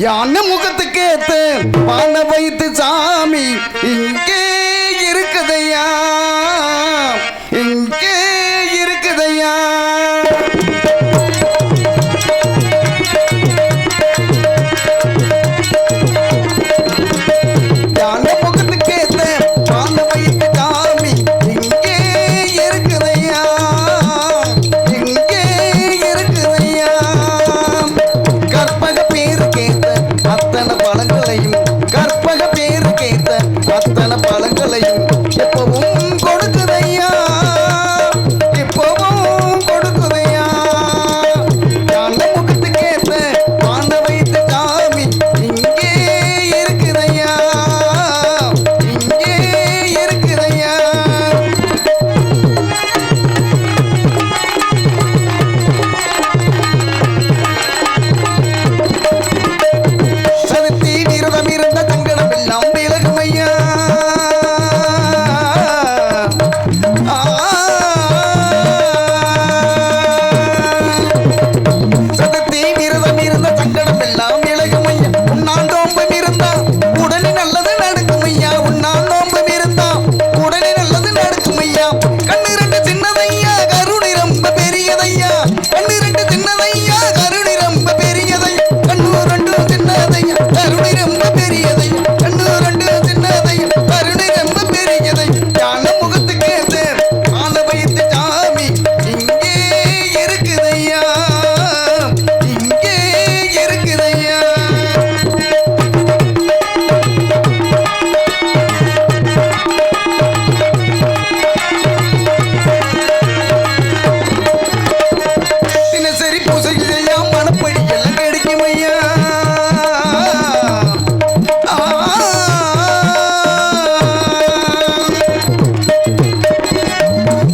யானை முகத்துக்கேத்து பானை வைத்து சாமி இங்கே இருக்குதையா, இங்கே இருக்குதையா. யானை முகத்துக்கேத்து பானை வைத்து சாமி இங்கே இருக்குதையா, இங்கே இருக்குதையா. கற்பக பேரு கேட்ட அத்தனை பழங்களையும், கற்பக பேரு கேட்ட அத்தனை பழங்களையும் எப்பவும் கொடுக்குதையா, எப்பவும் கொடுக்குதையா. யானை முகத்து கேட்ட பானை வைத்த சாமி இங்கே இருக்குதையா, இங்கே இருக்குதையா. சதுர்த்தி விரதம் இருந்த சங்கடம் எல்லாம் விலகுமையா. சதுர்த்தி விரதம் இருந்த சங்கடம் எல்லாம் விலகுமையா. உண்ணாண்டோம்பம் இருந்தா உடனே நல்லது நடக்குமையா, உண்ணாண்டோம்பம் இருந்தா உடனே நல்லது நடக்குமையா. கண்ணு ரெண்டு சின்னதையா கருணை ரொம்ப பெரியதையா, கண்ணு ரெண்டு சின்னதையா கருணை ரொம்ப பெரியதையா, கண்ணு ரெண்டு சின்னதையா கருணை ரொம்ப பெரியதையா, கண்ணு ரெண்டு சின்னதையா கருணை ரொம்ப பெரியதை. யானை முகத்துக்கேத்து பானை வைத்து சாமி இங்கே இருக்குதையா, இங்கே இருக்குதையா. தினசரி பூசையா மனப்படி எல்லாம் கிடைக்குமையா.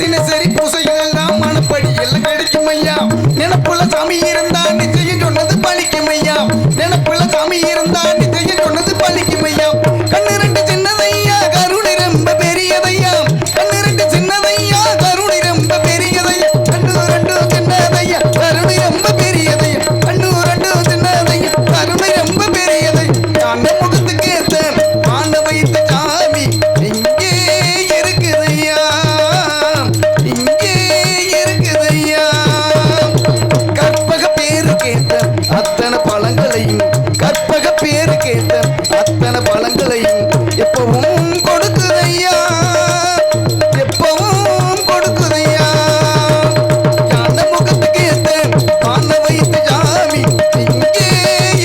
தினசரி பூசையெல்லாம் மனப்படி எல்லாம் கிடைக்குமையா. நினைப்புள்ள சாமி இருந்தா நிச்சயம் சொன்னது பழிக்குமையா, நினைப்புள்ள சாமி இருந்தா நிச்சயம் சொன்னது பழிக்குமையா. கண்ணு ரெண்டு சின்னதையா கருணை ரொம்ப பெரியதையா, கண்ணு ரெண்டு சின்னதையா கருணை ரொம்ப பெரியதையா, கண்ணு ரெண்டு சின்னதையா கருணை ரொம்ப பெரியதையா, கண்ணு ரெண்டு சின்னதையா கருணை ரொம்ப பெரியதை. யானை முகத்துக்கேத்த பானை வைத்த சாமி இங்கே இருக்குதையா, இங்கே இருக்குதையா. கற்பக பேரு கேட்ட அத்தனை பழங்களையும், கற்பக பேரு கேட்ட அத்தனை பழங்களையும் எப்பவும் கொடுக்குதையா, எப்பவும் கொடுக்குதையா. யானை முகத்துக்கு ஏத்த பானை வைத்த சாமி இங்கே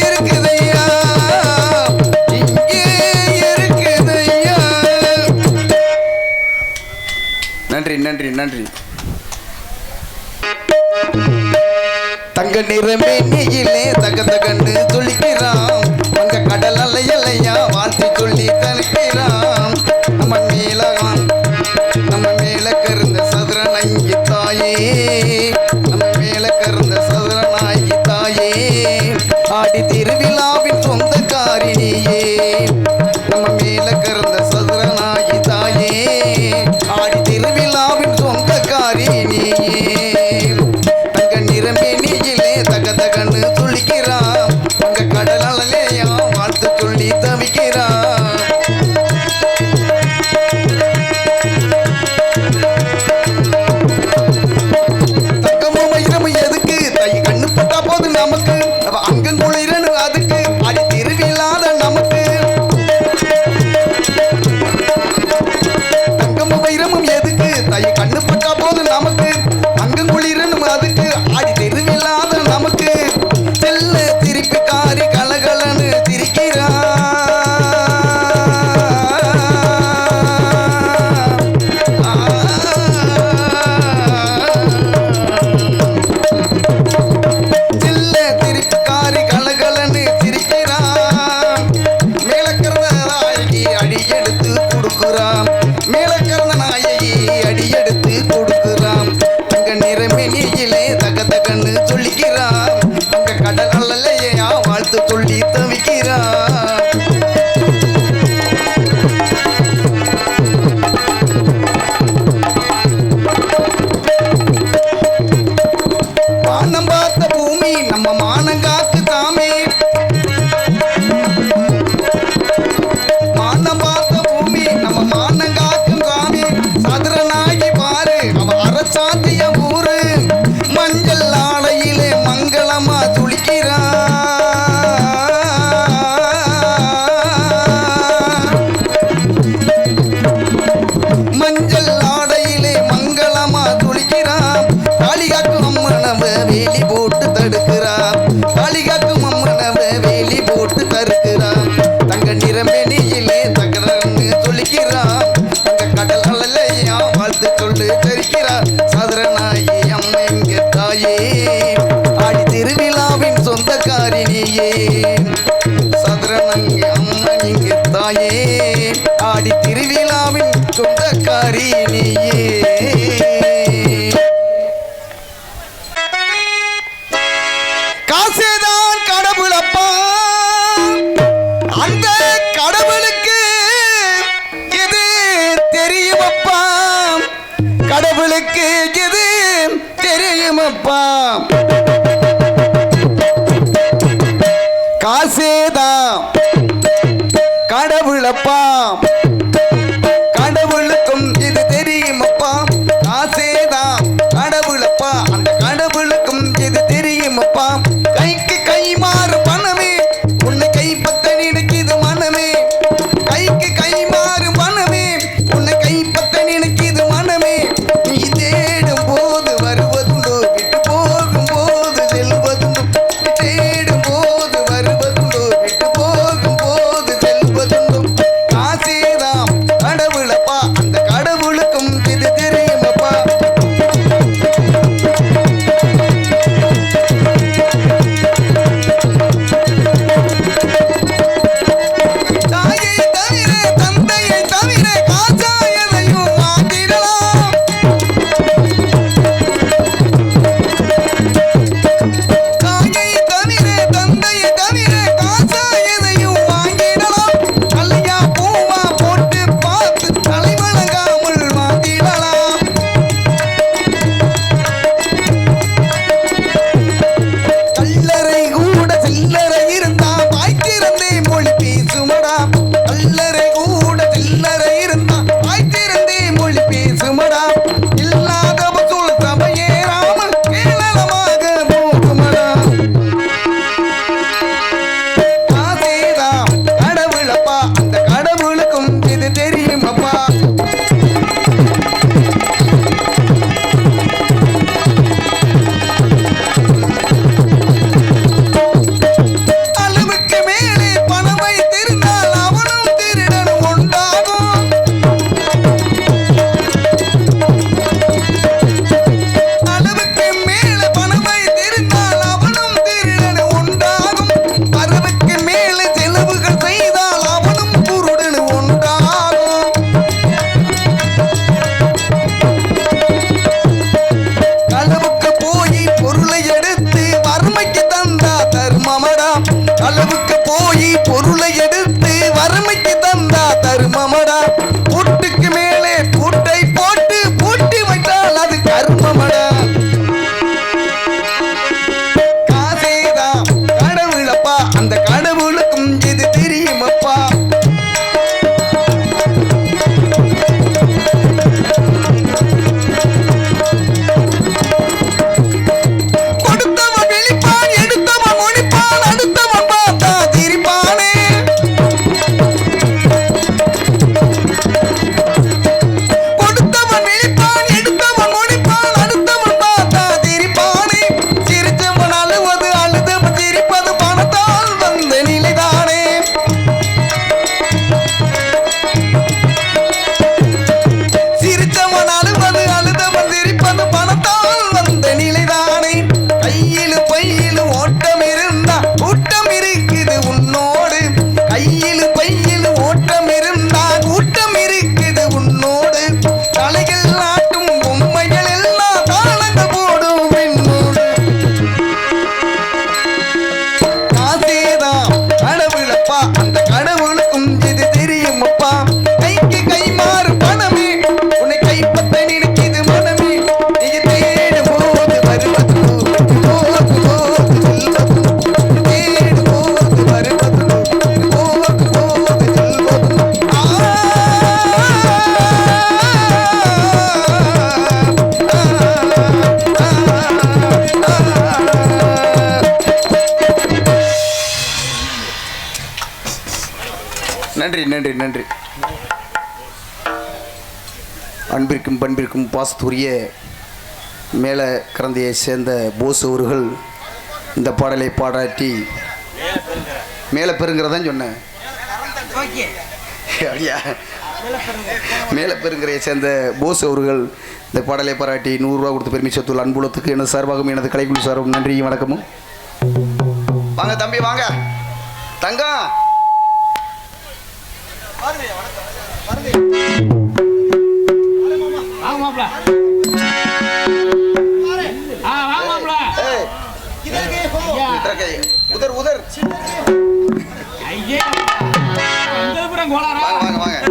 இருக்குதையா, இங்கே இருக்குதையா. நன்றி நன்றி நன்றி. தங்க நிறமே நீயிலே தக தகன்னு சொல்லிக்கிறான், வங்க கடல் அலையலையா வாழ்த்து சொல்லி தனிக்கிறான். நம்ம மேல கருந்த சதுரனாகி தாயே, நம்ம மேல கருந்த சதுரனாகி தாயே, ஆடி திருவிழாவின் சொந்தக்காரிணியே. நம்ம மேல கருந்த சதுரனாகி தாயே, ஆடி திருவிழாவின் சொந்தக்காரிணியே. தங்க நிறமே நீயிலே தக தகன்னு சொல்லிக்கிறான், உங்க கடலாலேயா வாழ்த்து சொல்லி தவிக்கிறான். தங்கமும் வைரமும் எதுக்கு, தை கண்ணு பட்டா போது நமக்கு சொந்தக்காரினியே சதுரனங்கி அம்மன் இங்கு தாயே ஆடி திருவிழாவின் சொந்தக்காரினியே காசேதான் கடவுளப்பா அந்த கடவுளுக்கு இது தெரியுமப்பா கடவுளுக்கு இது தெரியுமப்பா காசேதான் கடவுளப்பா கடவுளுக்கும் இது தெரியுமப்பா காசேதான் கடவுளப்பா அந்த கடவுளுக்கும் இது தெரியுமப்பா கைக்கு கை மாறு பணமே உன்னை கைப்பற்ற நினைக்குது மனமே கைக்கு கை மாறு மனமே உன்னை கைப்பற்ற நினைக்குது மனமே நீ தேடும் போது வருவதுண்டோ விட்டு போகும் போது செல்வதுண்டோ தேடும் போது வருவதுண்டோ விட்டு போகும் போது செல்வதுண்டோ காசேதான் கடவுளப்பா அந்த கடவுளுக்கும் இது தெரியுமப்பா தாயை தவிர தந்தையை தவிர காசா எதையும் வாங்கிடலாம் தாயை தவிர தந்தையை தவிர காசா எதையும் வாங்கிடலாம் கல்லையா பூவா போட்டு பார்த்து தலைவணங்காமல் வாங்கிடலாம் கல்லறை கூட சில்லறை இருந்தா வாய்த்திருந்தே மொழி பேசுமடா கல்லறை கூட சில்லறை இருந்தா வாய்த்திருந்தே மொழி பேசுமடா இல்லாத வசூல் சபையேறாமல் கேளலமாக போகுமடா காசேதான் கடவுளப்பா அந்த கடவுளுக்கும் இது தெரியுமப்பா அளவுக்கு மேலே பணம் வைத்திருந்தால் அவனும் திருடனும் உண்டாகும் அளவுக்கு மேலே பணம் வைத்திருந்தால் அவனும் திருடனும் உண்டாகும் வரவுக்கு மேலே செலவுகள் செய்தால் அவனும் குருடனும் உண்டாகும் களவுக்கு போய் பொருளை எடுத்து வறுமைக்கு தந்தா தர்மமடா களவுக்கு போய் பொருளை எடுத்து வறுமைக்கு தந்தா தர்மமடா பூட்டுக்கு மேலே பூட்டை போட்டு பூட்டி வைத்தால் அது கர்மமடா காசேதான் கடவுளப்பா அந்த கடவுளுக்கும் இது தெரியுமப்பா கொடுத்தவன் விழிப்பான் எடுத்தவன் ஒழிப்பான் அடுத்தவன் பார்த்தா திரிப்பானே கொடுத்தவன் விழிப்பான் எடுத்தவன் ஒழிப்பான் அடுத்தவன் பார்த்தா திரிப்பானே சிரிச்சவன் அழுவது அழுதவன் சிரிப்பது பணத்தால் வந்த நிலைதானே சிரிச்சவன் அழுவது அழுதவன் சிரிப்பது பணத்தால் வந்த நிலைதானே கையிலு பையிலு ஓட்டம் இருந்தா கூட்டம் இருக்குது உன்னோடு கையிலு பையிலு ஓட்டம் இருந்தா கூட்டம் இருக்குது உன்னோடு தலைகள் நாட்டும் பொம்மைகள் எல்லாம் தாளங்கள் போடும் என்னோடு காசேதான் கடவுளப்பா அந்த கடவுளுக்கும் இது தெரியுமப்பா கைக்கு கை மாறு பணமே உன்னை கைப்பற்ற நினைக்குது மனமே நீ தேடும் போது வருவது போது போது செல்வது தேடும் போது வருவது போது போது செல்வது நன்றி நன்றி நன்றி அன்பிற்கும் பண்பிற்கும் பாசத்துரிய மேல கரந்தையை சேர்ந்த போஸ் அவர்கள் இந்த பாடலை பாராட்டி மேலே பெருங்கிறதான் சொன்னேன் அப்படியா மேலே பெருங்கரையை சேர்ந்த போஸ் அவர்கள் இந்த பாடலை பாராட்டி 100 ரூபா கொடுத்து பெருமை சேர்த்துள்ள அன்புலத்துக்கு எனது சார்பாகவும் எனது கலைக்குழு சார்பாகவும் நன்றியும் வணக்கமும். வாங்க தம்பி வாங்க தங்கம். உதர் உதர் வாங்க வாங்க.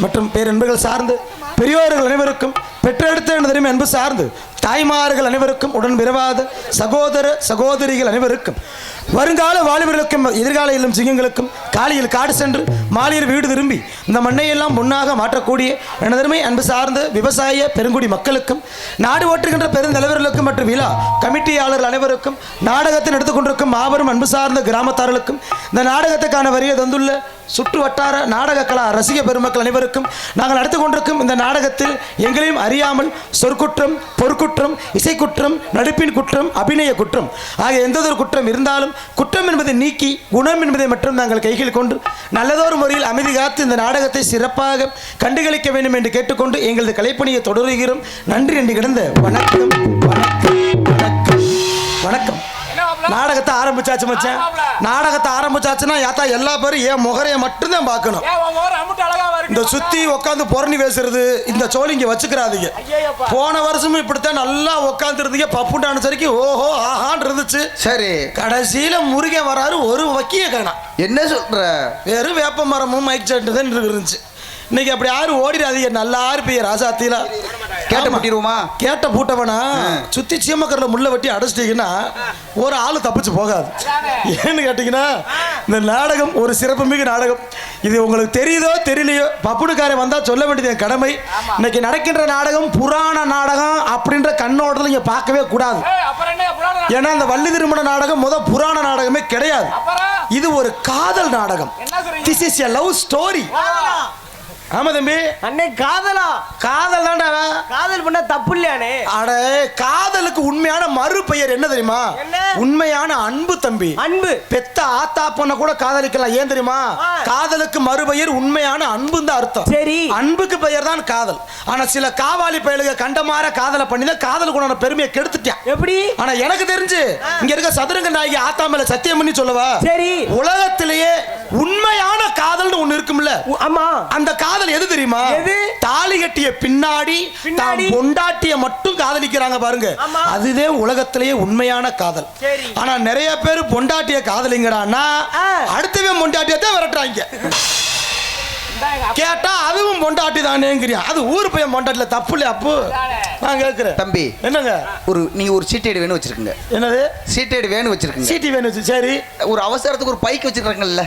மற்றும் பேரன்புகள் சார்ந்து பெரியோர்கள் அனைவருக்கும் பெற்றெடுத்த எனது அன்பு சார்ந்து தாய்மார்கள் அனைவருக்கும் உடன் பிறவாத சகோதர சகோதரிகள் அனைவருக்கும் வருங்கால வாலிபர்களுக்கும் எதிர்கால இளம் சிங்கங்களுக்கும் காலையில் காடு சென்று மாலையில் வீடு திரும்பி இந்த மண்ணையெல்லாம் முன்னாக மாற்றக்கூடிய எனதருமை அன்பு சார்ந்த விவசாய பெருங்குடி மக்களுக்கும் நாடு ஓட்டுகின்ற பெருந்தலைவர்களுக்கும் மற்றும் விழா கமிட்டியாளர்கள் அனைவருக்கும் நாடகத்தில் எடுத்துக்கொண்டிருக்கும் மாபெரும் அன்பு சார்ந்த கிராமத்தார்களுக்கும் இந்த நாடகத்துக்கான வரியை தந்துள்ள சுற்று வட்டார நாடக கலா ரசிக பெருமக்கள் அனைவருக்கும் நாங்கள் நடத்தி கொண்டிருக்கும் இந்த நாடகத்தில் எங்களையும் அறியாமல் சொற்குற்றம் பொற்குற்றம் இசைக்குற்றம் நடிப்பின் குற்றம் அபிநய குற்றம் ஆகிய எந்ததொரு குற்றம் இருந்தாலும் குற்றம் என்பதை நீக்கி குணம் என்பதை மட்டும் நாங்கள் கையில் கொண்டு நல்லதொரு முறையில் அமைதி காத்து இந்த நாடகத்தை சிறப்பாக கண்டுகளிக்க வேண்டும் என்று கேட்டுக்கொண்டு எங்களது கலைப்பணியை தொடருகிறோம். நன்றி என்று கிடந்த வணக்கம் வணக்கம் வணக்கம் வணக்கம். நாடகத்தை ஆரம்பிச்சாச்சு மச்சான். நாடகத்தை ஆரம்பிச்சாச்சுன்னா யாத்தா எல்லா பேரும் என் முகரையை மட்டும்தான் பார்க்கணும். இந்த சுத்தி உட்காந்து புறணி பேசுறது இந்த சோழிங்க வச்சுக்கிறாதீங்க. போன வருஷமும் இப்படித்தான் நல்லா உட்காந்து இருந்தீங்க. பப்புண்டான சரிக்கு ஓஹோ ஆஹான் இருந்துச்சு. சரி, கடைசியில முருகன் வராரு, ஒரு வக்கிய காணோம். என்ன சொல்ற? வெறும் வேப்ப மரமும் மைக் செட்டு தான் இருந்துச்சு. இன்னைக்கு அப்படி யாரும் ஓடிடாதீங்க. நல்லா இருப்பீங்க ராசாத்தில. கேட்ட பூட்டிடுவோமா? கேட்ட பூட்டவனா சுத்தி சீமக்கரில் முள்ள வெட்டி அடைச்சிட்டீங்கன்னா ஒரு ஆளு தப்பிச்சு போகாது. ஏன்னு கேட்டீங்கன்னா இந்த நாடகம் ஒரு சிறப்புமிகு நாடகம். இது உங்களுக்கு தெரியுதோ தெரியலையோ பப்புனுக்காரன் வந்தா சொல்ல வேண்டியது என் கடமை. இன்னைக்கு நடக்கின்ற நாடகம் புராண நாடகம் அப்படின்ற கண்ணோட்டத்தில் இங்க பார்க்கவே கூடாது. ஏன்னா இந்த வள்ளி திருமண நாடகம் புராண நாடகமே கிடையாது. இது ஒரு காதல் நாடகம். This is a love story. ஆமா தம்பி. அண்ணே காதலா? காதல் தான்டா. காதல் பண்ண தப்பு இல்லையானே? அட காதலுக்கு உண்மையான மறு பெயர் என்ன தெரியுமா? உண்மையான அன்பு தம்பி. அன்பு. பெத்த ஆத்தா பொண்ண கூட காதலிக்கலாம். ஏன் தெரியுமா? காதலுக்கு மறு பெயர் உண்மையான அன்பு தான் அர்த்தம். சரி, அன்புக்கு பெயர் தான் காதல். ஆனா சில காவாலி பயலுக கண்டமாற காதலை பண்ணி தான் காதலுக்கு உண்டான பெருமையை கெடுத்துட்டான். எப்படி? ஆனா எனக்கு தெரிஞ்சு இங்க இருக்க சதுரங்க நாயகி ஆத்தா மேல சத்தியம் பண்ணி சொல்லவா? சரி, உலகத்திலேயே உண்மையான காதல்னு ஒண்ணு இருக்கும்ல. ஆமா, அந்த காதல் எது தெரியுமா? தாலி கட்டிய பின்னாடி பொண்டாட்டிய மட்டும் காதலிக்கிறாங்க பாருங்க, அதுவே உலகத்திலேயே உண்மையான காதல். ஆனா நிறைய பேர் பொண்டாட்டிய காதலிங்கடான்னா அடுத்தவே பொண்டாட்டியத்தான் விரட்டுறாங்க. கேட்டா அதுவும் பொண்டாட்டி தானேங்கிறியா? அது ஊர் பையன் பொண்டாட்டில தப்பு இல்ல. அப்போ நான் கேட்கிறேன் தம்பி, என்னங்க நீங்க ஒரு சீட்டேடு வேணும் வச்சிருக்கீங்க. என்னது சீட்டேடு வேணும் வச்சிருக்கீங்க? சீட்டி வேணும். சரி, ஒரு அவசரத்துக்கு ஒரு பைக் வச்சிருக்கீங்கல்ல,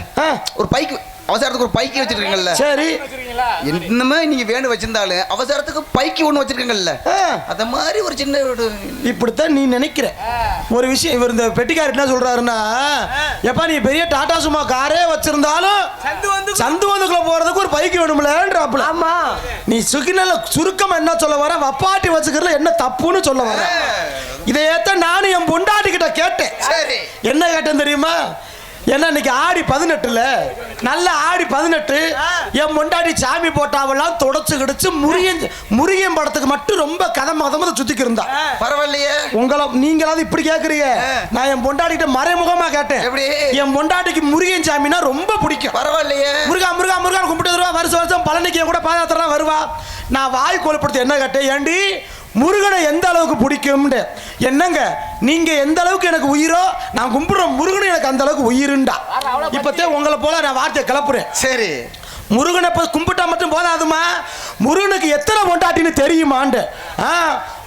ஒரு பைக் அவசரத்துக்கு ஒரு பைக்கி வச்சிருக்கீங்கல்ல, சரி இன்னுமே நீங்க வேணும் வச்சிருந்தாலும் அவசரத்துக்கு பைக்கி ஒண்ணு வச்சிருக்கீங்கல்ல, அத மாதிரி ஒரு சின்ன இப்படித்தான் நீ நினைக்கிற ஒரு விஷயம். இவர் இந்த பெட்டிக்காரர் என்ன சொல்றாருன்னா, எப்பா நீ பெரிய டாடா சும்மா காரே வச்சிருந்தாலும் சந்து வந்துக்குள்ள போறதுக்கு ஒரு பைக் வேணும்லன்றாப்புல. ஆமா, நீ சுருக்கம் என்ன சொல்ல வர, வப்பாட்டி வச்சுக்கிறதுல என்ன தப்புன்னு சொல்ல வர. இதையத்தான் நானும் என் பொண்டாட்டி கிட்ட கேட்டேன். என்ன கேட்டேன் தெரியுமா? ஏன்னா இன்னைக்கு ஆடி 18ல நல்ல ஆடி 18 என் முண்டாடி சாமி போட்டாவெல்லாம் தொடச்சு கிடச்சு முருகன் படத்துக்கு மட்டும் ரொம்ப கதம சுத்திக்கு இருந்தா. பரவாயில்லையே, உங்களை நீங்களாவது இப்படி கேக்குறீங்க. நான் என் பொண்டாட்டிகிட்ட மறைமுகமா கேட்டேன், என் பொண்டாட்டிக்கு முருகன் சாமினா ரொம்ப பிடிக்கும். பரவாயில்லையே, முருகா முருகா முருகா கும்பிட்டு வருவா, வருஷம் பழனிக்கு கூட பாதயாத்திரம் வருவா. நான் வாய் கோலப்படுத்த என்ன கேட்டேன், ஏண்டி முருகனை எந்த அளவுக்கு பிடிக்கும்? என்னங்க நீங்க எந்த அளவுக்கு எனக்கு உயிரோ, நான் கும்பிடுற முருகனை எனக்கு அந்த அளவுக்கு உயிருண்டா. இப்பத்தே உங்களை போல நான் வார்த்தையை கிளப்புறேன். சரி, முருகனை கும்பிட்டா மட்டும் போதாதுமா, முருகனுக்கு எத்தனை பொண்டாட்டின்னு தெரியுமாண்டு.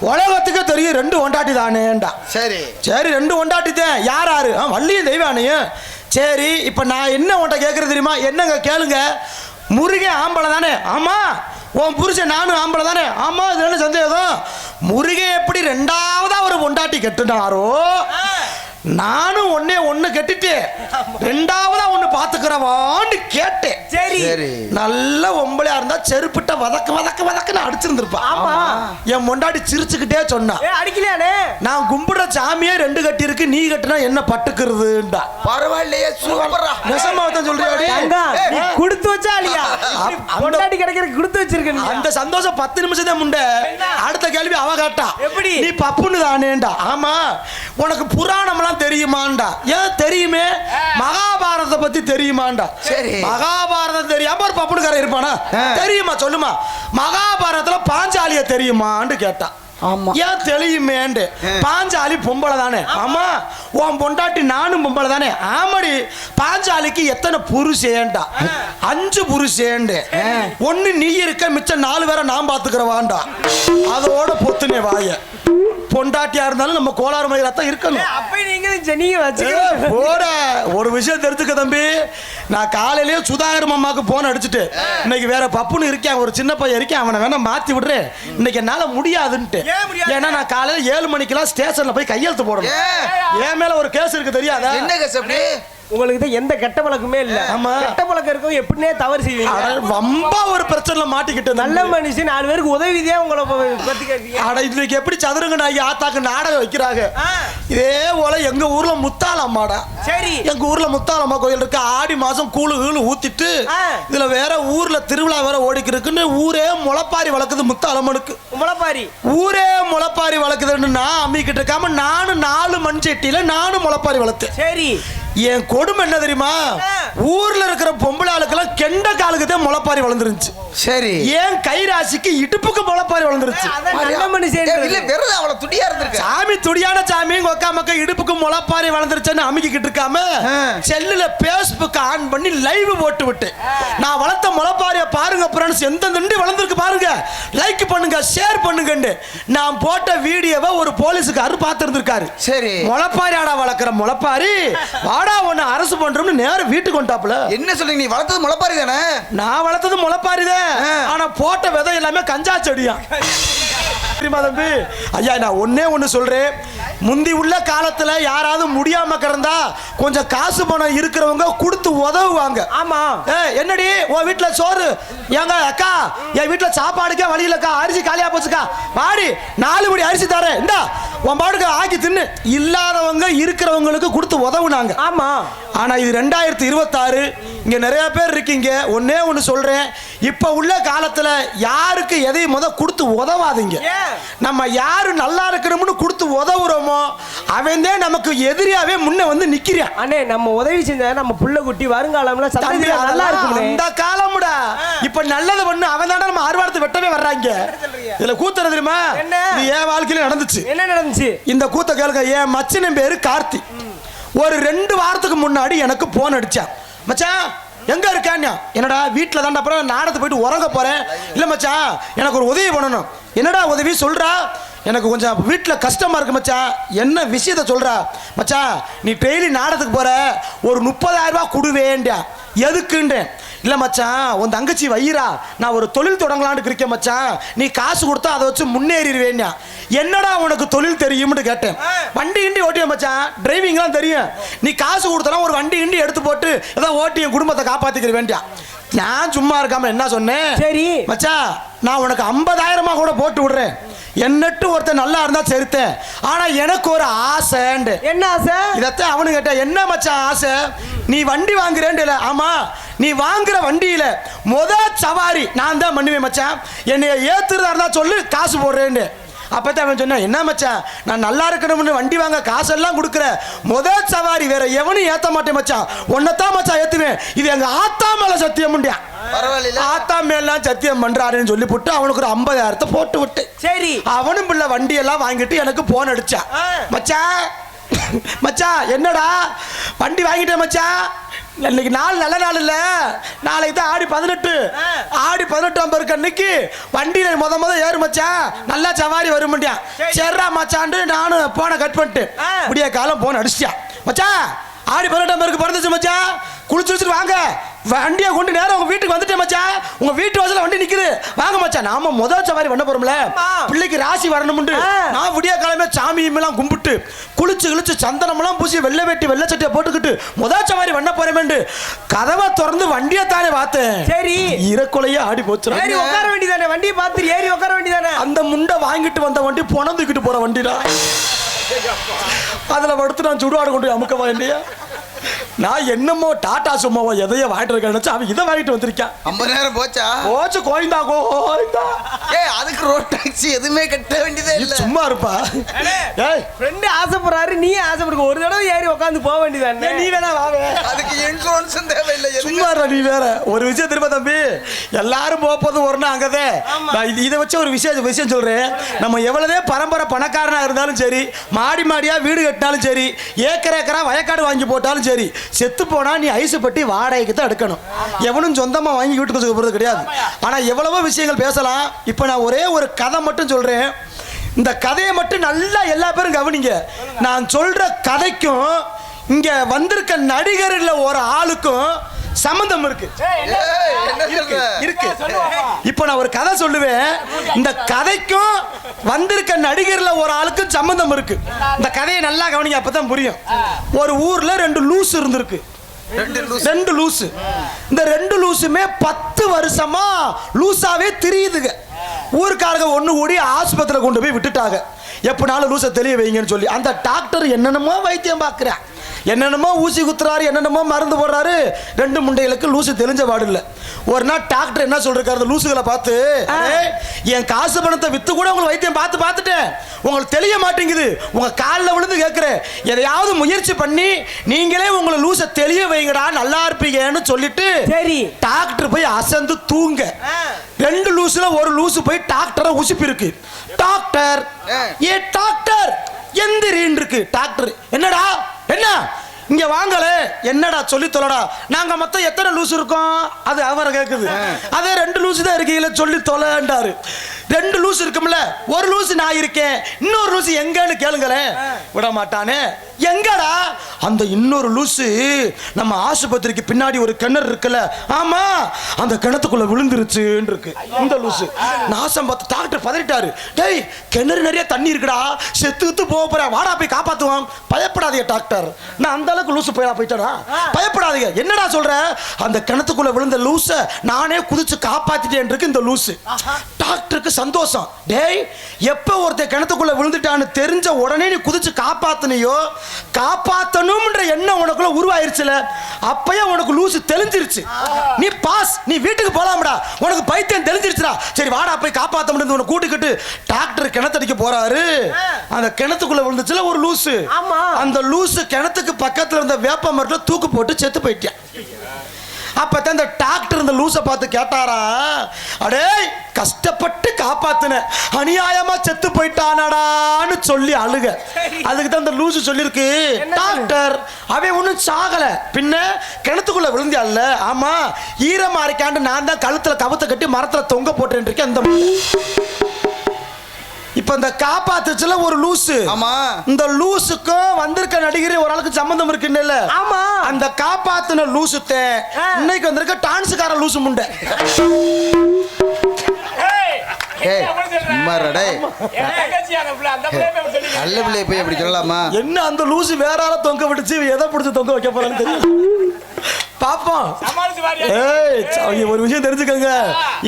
உலகத்துக்கு தெரியும் 2 பொண்டாட்டி தானேண்டா. சரி சரி 2 பொண்டாட்டி தான். யார் யாரு? வள்ளியும் தெய்வானையும். சரி இப்ப நான் என்ன உன்ட்ட கேட்கறது தெரியுமா? என்னங்க கேளுங்க, முருகன் ஆம்பளை தானே? ஆமா. உன் புருஷன் நானும் ஆம்பளை தானே? ஆமா. இது என்ன சந்தேகம்? முருகன் எப்படி 2ஆவதா ஒரு பொண்டாட்டி கட்டுனாரோ, நானும் ஒண்ணு கட்டிட்டு 2ஆவதா ஒண்ணு பாத்துக்கிறவான்னு கேட்டேன். சரி நல்ல ஒம்பளையா இருந்தா செருப்பிட்ட வதக்குன்னு அடிச்சிருந்திருப்பா. ஆமா, என் பொண்டாட்டி சிரிச்சுக்கிட்டே சொன்னா, அடிக்கலையானே நான் கும்பிடுற சாமியே 2 கட்டி இருக்கு, நீ கட்டினா என்ன பட்டுக்கிறதுண்டா. பரவாயில்லையே, சூப்பரா. நெசமாவத்தான் சொல்றியா? குடுத்து வச்சா இல்லையா? பொண்டாட்டி கிடைக்கிறதுக்கு குடுத்து வச்சிருக்கேன். அந்த சந்தோஷம் 10 நிமிஷம் தான் முண்டை. அடுத்த கேள்வி அவ கேட்டா, எப்படி நீ பப்புன்னு தானேண்டா. ஆமா. உனக்கு புராணம்லாம் தெரியுமாண்டா. ஏன் தெரியுமே, மகாபாரதத்தை பத்தி தெரியுமாண்டா. சரி, மகாபாரதம் தெரியாம ஒரு பப்புனுக்கார இருப்பானா? தெரியுமா சொல்லுமா. மகாபாரதத்துல பாஞ்சாலிய தெரியுமான்னு கேட்டா. ஆமா. ஏன் தெரியுமேண்டு. பாஞ்சாலி பொம்பளை தானே? ஆமா. உன் பொண்டாட்டி நானும் பொம்பளை தானே? ஆமாடி. பாஞ்சாலிக்கு எத்தனை புருஷேண்டா? 5 புருஷேண்டு. 1 நீ இருக்க, மிச்சம் 4 பேரை நான் பாத்துக்கிறவாண்டா. அதோட பொத்துனே வாய. பொண்டாட்டியா இருந்தாலும் நம்ம கோளாறு மயிலாத்தான் இருக்கணும். ஒரு விஷயம் தெரிஞ்சுக்க தம்பி, நான் காலையிலேயே சுதாகர் மாமாக்கு போன் அடிச்சுட்டு, இன்னைக்கு வேற பப்புன்னு இருக்கேன், ஒரு சின்ன பையன் இருக்கேன், அவனை வேணா மாத்தி விடுறேன், இன்னைக்கு என்னால முடியாதுன்ட்டு. ஏன்னா நான் காலையில 7 மணிக்கெல்லாம் ஸ்டேஷன்ல போய் கையெழுத்து போடணும். என் மேல ஒரு கேஸ் இருக்கு தெரியாதா? என்ன கேஸ்? அப்படி உங்களுக்கு தான் எந்த கெட்ட பழக்கமே இல்ல. கெட்ட பழக்கம் இருக்கும், எப்படினே தவறு செய்வீங்க. ரொம்ப ஒரு பிரச்சனைல மாட்டிக்கிட்டு நல்ல மனுஷன் 4 பேருக்கு உதவிதே உங்களை பத்தி கேட்டீங்க. இன்னைக்கு எப்படி சதுரங்க நாயகி ஆத்தாக்கு நாடகம் வைக்கிறாங்க. இதே போல எங்க ஊர்ல முத்தாலம்மாடா. சரி, எங்க ஊர்ல முத்தாலம்மா கோயில் இருக்கு. ஆடி மாசம் கூழு ஊத்திட்டு, இதுல வேற ஊர்ல திருவிழா வேற ஓடிக்கு இருக்குன்னு ஊரே முளைப்பாரி வளர்க்குது. முத்தாலம்மனுக்கு முளைப்பாரி, ஊரே முளைப்பாரி வளர்க்குதுன்னு நான் அம்மிக்கிட்டு இருக்காம நானும் 4 மண் சட்டியில நானும் முளைப்பாரி வளர்த்தேன். சரி, என் கொடுமை என்ன தெரியுமா? ஊர்ல இருக்கிற பொம்பளை ஆளுக்கெல்லாம் கெண்ட காலுக்கு தான் முளைப்பாரி வளர்ந்துருச்சு. சரி, ஏன் கைராசிக்கு இடுப்புக்கு முளைப்பாரி வளர்ந்துருச்சு. சாமி துடியான சாமி கொக்கா மக்கா இடுப்புக்கு முளைப்பாரி வளர்ந்துருச்சுன்னு அமுக்கிட்டு இருக்காம செல்லுல பேஸ்புக் ஆன் பண்ணி லைவ் போட்டு விட்டு, நான் வளர்த்த முளைப்பாரிய பாருங்க ஃப்ரெண்ட்ஸ், எந்த நண்டி வளர்ந்துருக்கு பாருங்க, லைக் பண்ணுங்க, ஷேர் பண்ணுங்க. நான் போட்ட வீடியோவை ஒரு போலீஸுக்காரு பார்த்திருந்திருக்காரு. சரி, முளைப்பாரி ஆடா வளர்க்குற முளைப்பாரி வாடா ஒன்னு அரசு பண்றோம்னு நேரம் வீட்டுக்கு கொண்டாப்புல. என்ன சொல்றீங்க? நீ வளர்த்தது முளைப்பாரி தானே? நான் வளர்த்தது முளைப்பாரி தான். ஆனா போட்ட விதை எல்லாமே கஞ்சா செடியா. தம்பி ஐயா, நான் ஒண்ணு சொல்றேன். முந்தி உள்ள காலத்துல யாராவது முடியாம கிடந்தா கொஞ்சம் காசு பணம் இருக்கிறவங்க கொடுத்து உதவுவாங்க. ஆமா. என்னடி உன் வீட்டுல சோறு, ஏங்க அக்கா என் வீட்டுல சாப்பாடுக்கே வழி இல்லக்கா, அரிசி காலியா போச்சுக்கா, வாடி 4 படி அரிசி தரேன், இந்தா உன் பாட்டுக்கு ஆக்கி தின்னு. இல்லாதவங்க இருக்கிறவங்களுக்கு கொடுத்து உதவுனாங்க. ஆமா. ஆனா இது 2026, இங்க நிறைய பேர் இருக்கீங்க. ஒண்ணு சொல்றேன், இப்ப உள்ள காலத்துல யாருக்கு எதையும் கொடுத்து உதவாதீங்க. நம்ம யாரு நல்லா இருக்கணும்னு கொடுத்து உதவுறோமோ அவன் தான் நமக்கு எதிரியாவே முன்ன வந்து நிக்கிறான். அண்ணே, நம்ம உதவி செஞ்சா நம்ம புள்ள குட்டி வருங்காலம்ல நல்லா இருக்கும். அந்த காலம்டா. இப்ப நல்லது பண்ணு, அவன் தானே நம்ம அறுவாடத்தை வெட்டவே வர்றாங்க. இதுல கூத்து தெரியுமா? இது என் வாழ்க்கையில நடந்துச்சு. என்ன நடந்துச்சு? இந்த கூத்த கேளுங்க. என் மச்சன் பேரு கார்த்தி. ஒரு 2 வாரத்துக்கு முன்னாடி எனக்கு போன் அடிச்சான். மச்சான் எங்க இருக்கான்? என்னடா வீட்டில் தான், அப்புறம் நாடத்தை போயிட்டு உறங்க போறேன். இல்லை மச்சான், எனக்கு ஒரு உதவி பண்ணணும். என்னடா உதவி சொல்றா? எனக்கு கொஞ்சம் வீட்டில் கஷ்டமா இருக்கு மச்சான். என்ன விஷயத்த சொல்றா? மச்சான், நீ டெய்லி நாடத்துக்கு போற, ஒரு 30,000 ரூபாய் கொடுவேன்டா. எதுக்குன்றேன். இல்ல மச்சான் உன் தங்கச்சி வைரா நான் ஒரு தொழில் தொடங்கலான்னு இருக்கேன் மச்சான், நீ காசு கொடுத்தா அதை வச்சு முன்னேறிடுவேன். என்னடா உனக்கு தொழில் தெரியும்னு கேட்டேன். வண்டி கிண்டி ஓட்டிய மச்சான், டிரைவிங்லாம் தெரியும். நீ காசு கொடுத்தனா ஒரு வண்டி கிண்டி எடுத்து போட்டு ஏதாவது ஓட்டி என் குடும்பத்தை காப்பாத்திக்கிற வேண்டியா. நான் சும்மா இருக்காம என்ன சொன்னேன், சரி மச்சான் நான் உனக்கு 50,000 கூட போட்டு விடுறேன், என்னட்டு ஒருத்தன் நல்லா இருந்தா சரித்தேன், ஆனா எனக்கு ஒரு ஆசை. என்ன ஆசை? இதத்தான் அவனு கேட்ட. என்ன மச்சான் ஆசை? நீ வண்டி வாங்குறேன். ஆமா, நீ வாங்குற வண்டியில சவாரி நான் தான் பண்ணுவேன் மச்சான், என்னைய ஏத்துறதா இருந்தா சொல்லு காசு போடுறேன்னு. அப்பதான் அவன் சொன்னான், என்ன மச்சான் நான் நல்லா இருக்கணும்னு வண்டி வாங்க காசெல்லாம் கொடுக்குற, சவாரி வேற எவனும் ஏத்த மாட்டேன் மச்சான், உன்னைத்தான் மச்சான் ஏத்துவேன், இது எங்க ஆத்தா மேல சத்தியம் முடியா. ஆத்தா மேலாம் சத்தியம் பண்றாருன்னு சொல்லி போட்டு அவனுக்கு ஒரு 50,000 போட்டு விட்டு, சரி அவனும் பிள்ளை வண்டி எல்லாம் வாங்கிட்டு எனக்கு போன் அடிச்சா. மச்சான் மச்சான் என்னடா வண்டி வாங்கிட்டேன் மச்சான், இன்னைக்கு நாள் நல்ல நாள் இல்ல, நாளைக்கு தான் ஆடி 18. ஆடி 18 இருக்கு அன்னைக்கு வண்டியில முத ஏறு மச்சான், நல்லா சவாரி வரும் முடியா. சரிடா மச்சான் நானும் போனை கட் பண்ணிட்டு விடிய காலம் போன் அடிச்சிட்டா. மச்சான் ஆடி 18 இருக்கு பிறந்துச்சு மச்சான், குளிச்சு வாங்க, வண்டியை கொண்டு நேரம் உங்க வீட்டுக்கு வந்துட்டேன் மச்சான், உங்க வீட்டு வாசல்ல வண்டி நிக்குது வாங்க மச்சான். நாம சவாரி பண்ண போறோம்ல, பிள்ளைக்கு ராசி வரணும்னு நான் விடிய காலமே சாமி எல்லாம் கும்பிட்டு குளிச்சு சந்தனம் எல்லாம் பூசி வெள்ளை வெட்டி வெள்ளை சட்டையை போட்டுக்கிட்டு சவாரி பண்ண போறேன். கதவை திறந்து வண்டியை தானே பார்த்தேன், சரி இறக்குலையே ஆடி போச்சு. சரி உட்கார வேண்டியதானே, வண்டியை பார்த்து ஏறி உட்கார வேண்டியதானே. அந்த முண்டை வாங்கிட்டு வந்த வண்டி புணந்துக்கிட்டு போற வண்டிடா, அதுல படுத்து நான் சுடுவாடு கொண்டு அமுக்க வேண்டிய. நான் என்னமோ டாடா சும்மாவோ எதையோ வாங்கிட்டு இருக்கேன், அவன் இதை வாங்கிட்டு வந்திருக்கான். 50,000 போச்சா? போச்சு கோயிந்தா கோயிந்தா. அதுக்கு ரோட் டாக்ஸி எதுவுமே கட்ட வேண்டியதே இல்ல, சும்மா இருப்பா. ஏய் ஃப்ரெண்ட் ஆசைப்படுறாரு, நீ ஆசைப்படுங்க, ஒரு தடவை ஏறி உட்காந்து போக வேண்டியதானே. நீ வேணா வாவே, அதுக்கு இன்சூரன்ஸ் தேவையில்லை. சும்மா நீ வேற ஒரு விஷயம் திரும்ப தம்பி, எல்லாரும் போகும்போது ஒரு நாள் அங்கதே. நான் இதை வச்சு ஒரு விஷயம் சொல்றேன், நம்ம எவ்வளவே பரம்பரை பணக்காரனா இருந்தாலும் சரி, மாடியா வீடு கட்டினாலும் சரி, ஏக்கரா வயக்காடு வாங்கி போட்டாலும் சரி, செத்து போனா நீ ஐசு பட்டி வாடகைக்கு தான் எடுக்கணும், எவனும் சொந்தமா வாங்கி வீட்டுக்கு போறது கிடையாது. ஆனா எவ்வளவோ விஷயங்கள் பேசலாம். இப்ப நான் ஒரே ஒரு கதை மட்டும் சொல்றேன், இந்த கதையை மட்டும் நல்லா எல்லா பேரும் கவனிங்க. நான் சொல்ற கதைக்கும் இங்க வந்திருக்க நடிகர்ல ஒரு ஆளுக்கும் சம்பந்தம் இருக்கு. இப்ப நான் ஒரு கதை சொல்லுவேன், இந்த கதைக்கும் வந்திருக்க நடிகர்ல ஒரு ஆளுக்கும் சம்பந்தம் இருக்கு. இந்த கதையை நல்லா கவனிங்க, அப்பதான் புரியும். ஒரு ஊர்ல 2 லூசு இருந்திருக்கு, 2 லூசு. இந்த 2 லூசுமே 10 வருஷமா லூசாவே திரியுதுங்க. ஊருக்காரங்க ஒண்ணு கூடி ஆஸ்பத்திரியில கொண்டு போய் விட்டுட்டாங்க, எப்பனாலும் லூசை தெளிய வைங்கன்னு சொல்லி. அந்த டாக்டர் என்னென்னமோ வைத்தியம் பார்க்கிறார், என்னென்னமோ ஊசி குத்துறாரு, என்னென்னமோ மருந்து போடுறாரு, 2 முண்டைகளுக்கு லூசு தெரிஞ்ச பாடு இல்லை. ஒரு நாள் டாக்டர் என்ன சொல்றாரு லூசுகளை பார்த்து, என் காசு பணத்தை வித்து கூட உங்களுக்கு வைத்தியம் பார்த்துட்டேன், உங்களுக்கு தெரிய மாட்டேங்குது, உங்க காலில் விழுந்து கேட்கிறேன், எதையாவது முயற்சி பண்ணி நீங்களே உங்களை லூசை தெளிய வைங்கடா, நல்லா இருப்பீங்கன்னு சொல்லிட்டு சரி டாக்டர் போய் அசந்து தூங்க. 2 லூசுல ஒரு லூசு போய் டாக்டரை உசுப்பி இருக்கு. டாக்டர் ஏ டாக்டர் எந்திரின்னு இருக்கு. டாக்டர் என்னடா என்ன இங்க வாங்கல, என்னடா சொல்லி தொலைடா, நாங்க மொத்தம் எத்தனை லூசு இருக்கோம் அது அவரை கேக்குது. அதே 2 லூசு தான் இருக்கீங்கள சொல்லி தொலைன்றாரு. 2 லூசு இருக்கும்ல, ஒரு லூசு நான் இருக்கேன், இன்னொரு லூசு எங்கன்னு கேளுங்களேன். விட மாட்டானே. எங்கடா? அந்த இன்னொரு லூசு நம்ம ஆஸ்பத்திரிக்கு பின்னாடி ஒரு கிணறு இருக்குல்ல, ஆமா அந்த கிணத்துக்குள்ள விழுந்துருச்சுன்னு இருக்கு. இந்த லூசு நாசம் பார்த்து டாக்டர் பதறிட்டாரு. டேய் கிணறு நிறைய தண்ணி இருக்குடா, செத்து போக போற, வாடா போய் காப்பாத்துவான். பயப்படாதீங்க டாக்டர், நான் அந்த அளவுக்கு லூசு போயிட்டா, பயப்படாதீங்க. என்னடா சொல்ற? அந்த கிணத்துக்குள்ள விழுந்த லூச நானே குதிச்சு காப்பாத்திட்டேன் இருக்கு இந்த லூசு. டாக்டருக்கு சந்தோஷம். டேய் எப்ப ஒருத்தர் கிணத்துக்குள்ள விழுந்துட்டான்னு தெரிஞ்ச உடனே நீ குதிச்சு காப்பாத்தனையோ, காப்பாத்தணும்ன்ற எண்ணம் உனக்குள்ள உருவாயிருச்சுல, அப்பயே உனக்கு லூசு தெளிஞ்சிருச்சு. நீ பாஸ், நீ வீட்டுக்கு போலாம்டா, உனக்கு பைத்தியம் தெளிஞ்சிருச்சுடா. சரி வாடா போய் காப்பாத்த முடியாது உன்னை கூட்டிக்கிட்டு டாக்டர் கிணத்தடிக்க போறாரு. அந்த கிணத்துக்குள்ள விழுந்துச்சுல ஒரு லூசு, அந்த லூசு கிணத்துக்கு பக்கத்துல இருந்த வேப்ப மரத்துல தூக்கு போட்டு செத்து போயிட்டான். அப்பதான் இந்த டாக்டர் இந்த லூசை பார்த்து கேட்டாரா, அடே கஷ்டப்பட்டு காப்பாத்துன அநியாயமா செத்து போயிட்டானடான்னு சொல்லி அழுக. அதுக்கு தான் இந்த லூசு சொல்லிருக்கு, டாக்டர் அவன் ஒன்னும் சாகல, பின்ன கிணத்துக்குள்ள விழுந்தியால, ஆமா ஈரமா இருக்காண்டு நான் தான் கழுத்துல கவுத்த கட்டி மரத்துல தொங்க போட்டுருக்கேன். அந்த இப்ப இப்ப இந்த காப்பாத்துச்சுல ஒரு லூசு. ஆமா. இந்த லூசுக்கும் வந்திருக்க நடிகர் ஒரு ஆளுக்கு சம்பந்தம் இருக்குன்னு. ஆமா. அந்த காப்பாத்துன லூசுத்த இன்னைக்கு வந்திருக்க டான்ஸுக்கார லூசு முண்டை. நல்ல பிள்ளைய போய் அப்படி சொல்லலாமா? என்ன அந்த லூசு வேற ஆள தொங்க விட்டுச்சு, எதை பிடிச்சு தொங்க வைக்க போறான்னு தெரியல. பாப்போம். ஒரு விஷயம் தெரிஞ்சுக்கங்க,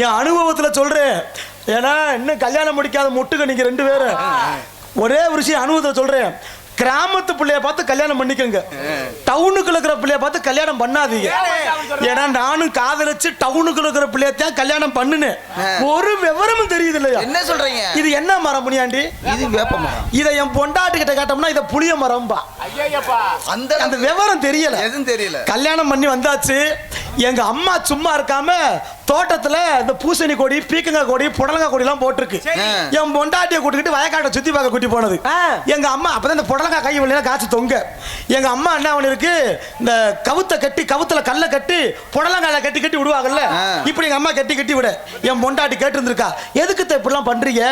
என் அனுபவத்துல சொல்றேன். ஏன்னா இன்னும் கல்யாணம் முடிக்காத முட்டுக்க நீங்க 2 பேரும். ஒரே ஒரு விஷயம் அனுபவத்துல சொல்றேன். கிராமத்து பிள்ளைய பார்த்து கல்யாணம் பண்ணிக்கங்க, டவுனுக்குள்ள இருக்கிற பிள்ளைய பார்த்து கல்யாணம் பண்ணாதீங்க. ஏன்னா நானும் காதலிச்சு டவுனுக்குள்ள இருக்கிற பிள்ளையத்தான் கல்யாணம் பண்ணுனேன். ஒரு விவரமும் தெரியுது இல்லையா? என்ன சொல்றீங்க? இது என்ன மரம் முனியாண்டி? இது வேப்ப மரம். இதை என் பொண்டாட்டி கிட்ட கேட்டோம்னா இதை புளிய மரம்பா. அந்த விவரம் தெரியல, எதுவும் தெரியல. கல்யாணம் பண்ணி வந்தாச்சு. எங்க அம்மா சும்மா இருக்காம தோட்டத்துல இந்த பூசணி கொடி, பீக்கங்காய் கொடி, புடலங்காய் கொடி எல்லாம் போட்டிருக்கு. என் பொண்டாட்டியை கூட்டிக்கிட்டு வயக்காட்டை சுத்தி பார்க்க கூட்டி போனது. எங்க அம்மா அப்பதான் இந்த புடலங்காய் கை வழியில காய்ச்சி தொங்க. எங்க அம்மா என்ன பண்ணிருக்கு, இந்த கவுத்த கட்டி, கவுத்துல கல்ல கட்டி புடலங்காயில கட்டி கட்டி விடுவாங்கல்ல, இப்படி எங்க அம்மா கட்டி கட்டி விட. என் பொண்டாட்டி கேட்டு இருந்திருக்கா, எதுக்கு இப்படிலாம் பண்றீங்க?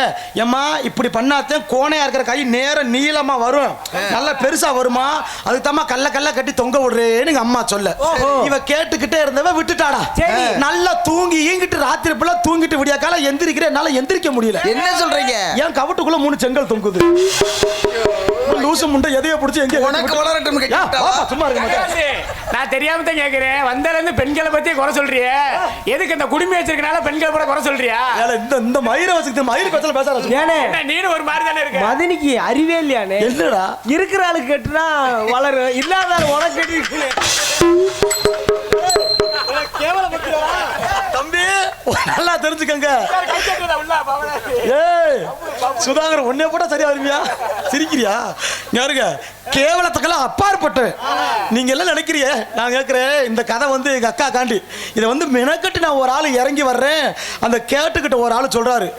எம்மா இப்படி பண்ணாதான் கோணையா இருக்கிற கை நேரம் நீளமா வரும், நல்லா பெருசா வருமா, அதுக்கு தாமா கல்ல கல்ல கட்டி தொங்க விடுறேன்னு எங்க அம்மா சொல்ல. இவ கேட்டுக்கிட்டே இருந்தவ விட்டுட்டாடா. நல்லா தூங்கி ஈங்கிட்டு ராத்திரி போல தூங்கிட்டு விடிய கால எந்திரிக்கிறேன், என்னால எந்திரிக்க முடியல. என்ன சொல்றீங்க? ஏன் கவட்டுக்குள்ள 3 செங்கல் தொங்குது. லூசு முண்டை எதையோ பிடிச்சி எங்க உனக்கு வளரட்டும் கேட்டா சும்மா இருக்க மாட்டேன். நான் தெரியாம தான் கேக்குறேன். வந்தல இருந்து பெண்களை பத்தி குறை சொல்றியே, எதுக்கு இந்த குடுமி வச்சிருக்கனால பெண்களை கூட குறை சொல்றியா? இந்த இந்த மயிரை வச்சுக்கிட்டு மயிர் பேசல பேசாத. ஏனே நீனும் ஒரு மாதிரி தானே இருக்க. மதனிக்கு அறிவே இல்லையானே? என்னடா இருக்கிற ஆளுக்கு கட்டுனா வளரும், இல்லாத ஆளு உனக்கு கட்டி தம்பி நல்லா தெரிஞ்சுக்கங்க. சுதாகர் உன்னை போட்டா சரியா வருவியா? சிரிக்கிறியா? யாருங்க கேவலத்துக்கெல்லாம் அப்பாற்பட்டு நீங்க எல்லாம் நினைக்கிறீங்க. நான் கேட்கிறேன், இந்த கதை வந்து எங்க அக்கா காண்டி இதை வந்து மெனக்கட்டு நான் ஒரு ஆள் இறங்கி வர்றேன். அந்த கேட்டுக்கிட்ட ஒரு ஆள் சொல்றாரு,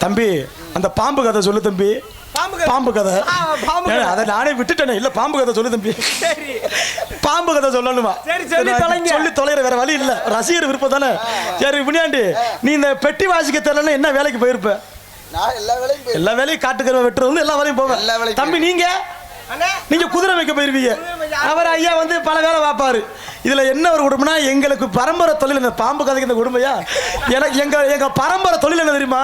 தம்பி அந்த பாம்பு கதை சொல்லு தம்பி. பாம்பு கதை அதை நானே விட்டுட்டேனே. இல்ல பாம்பு கதை சொல்லு தம்பி. பாம்பு கதை சொல்லணுமா? சொல்லி தொலைற வேற வழி இல்ல, ரசிகர் விருப்பம் தானே. சரி புனியாண்டி, நீ இந்த பெட்டி வாசிக்க தெரியலன்னா என்ன வேலைக்கு போயிருப்ப? எல்லா வேலையும் காட்டுக்கிற வெட்டுறது எல்லா வேலையும் போவேன். தம்பி நீங்க குதிரை வைக்க போயிருவீங்க, அவர் ஐயா வந்து பல வேலை பார்ப்பாரு. இதுல என்ன ஒரு குடும்பம்னா, எங்களுக்கு பரம்பரை தொழில் இந்த பாம்பு கதைக்கு இந்த குடும்பையா. எனக்கு எங்க பரம்பரை தொழில் என்ன தெரியுமா?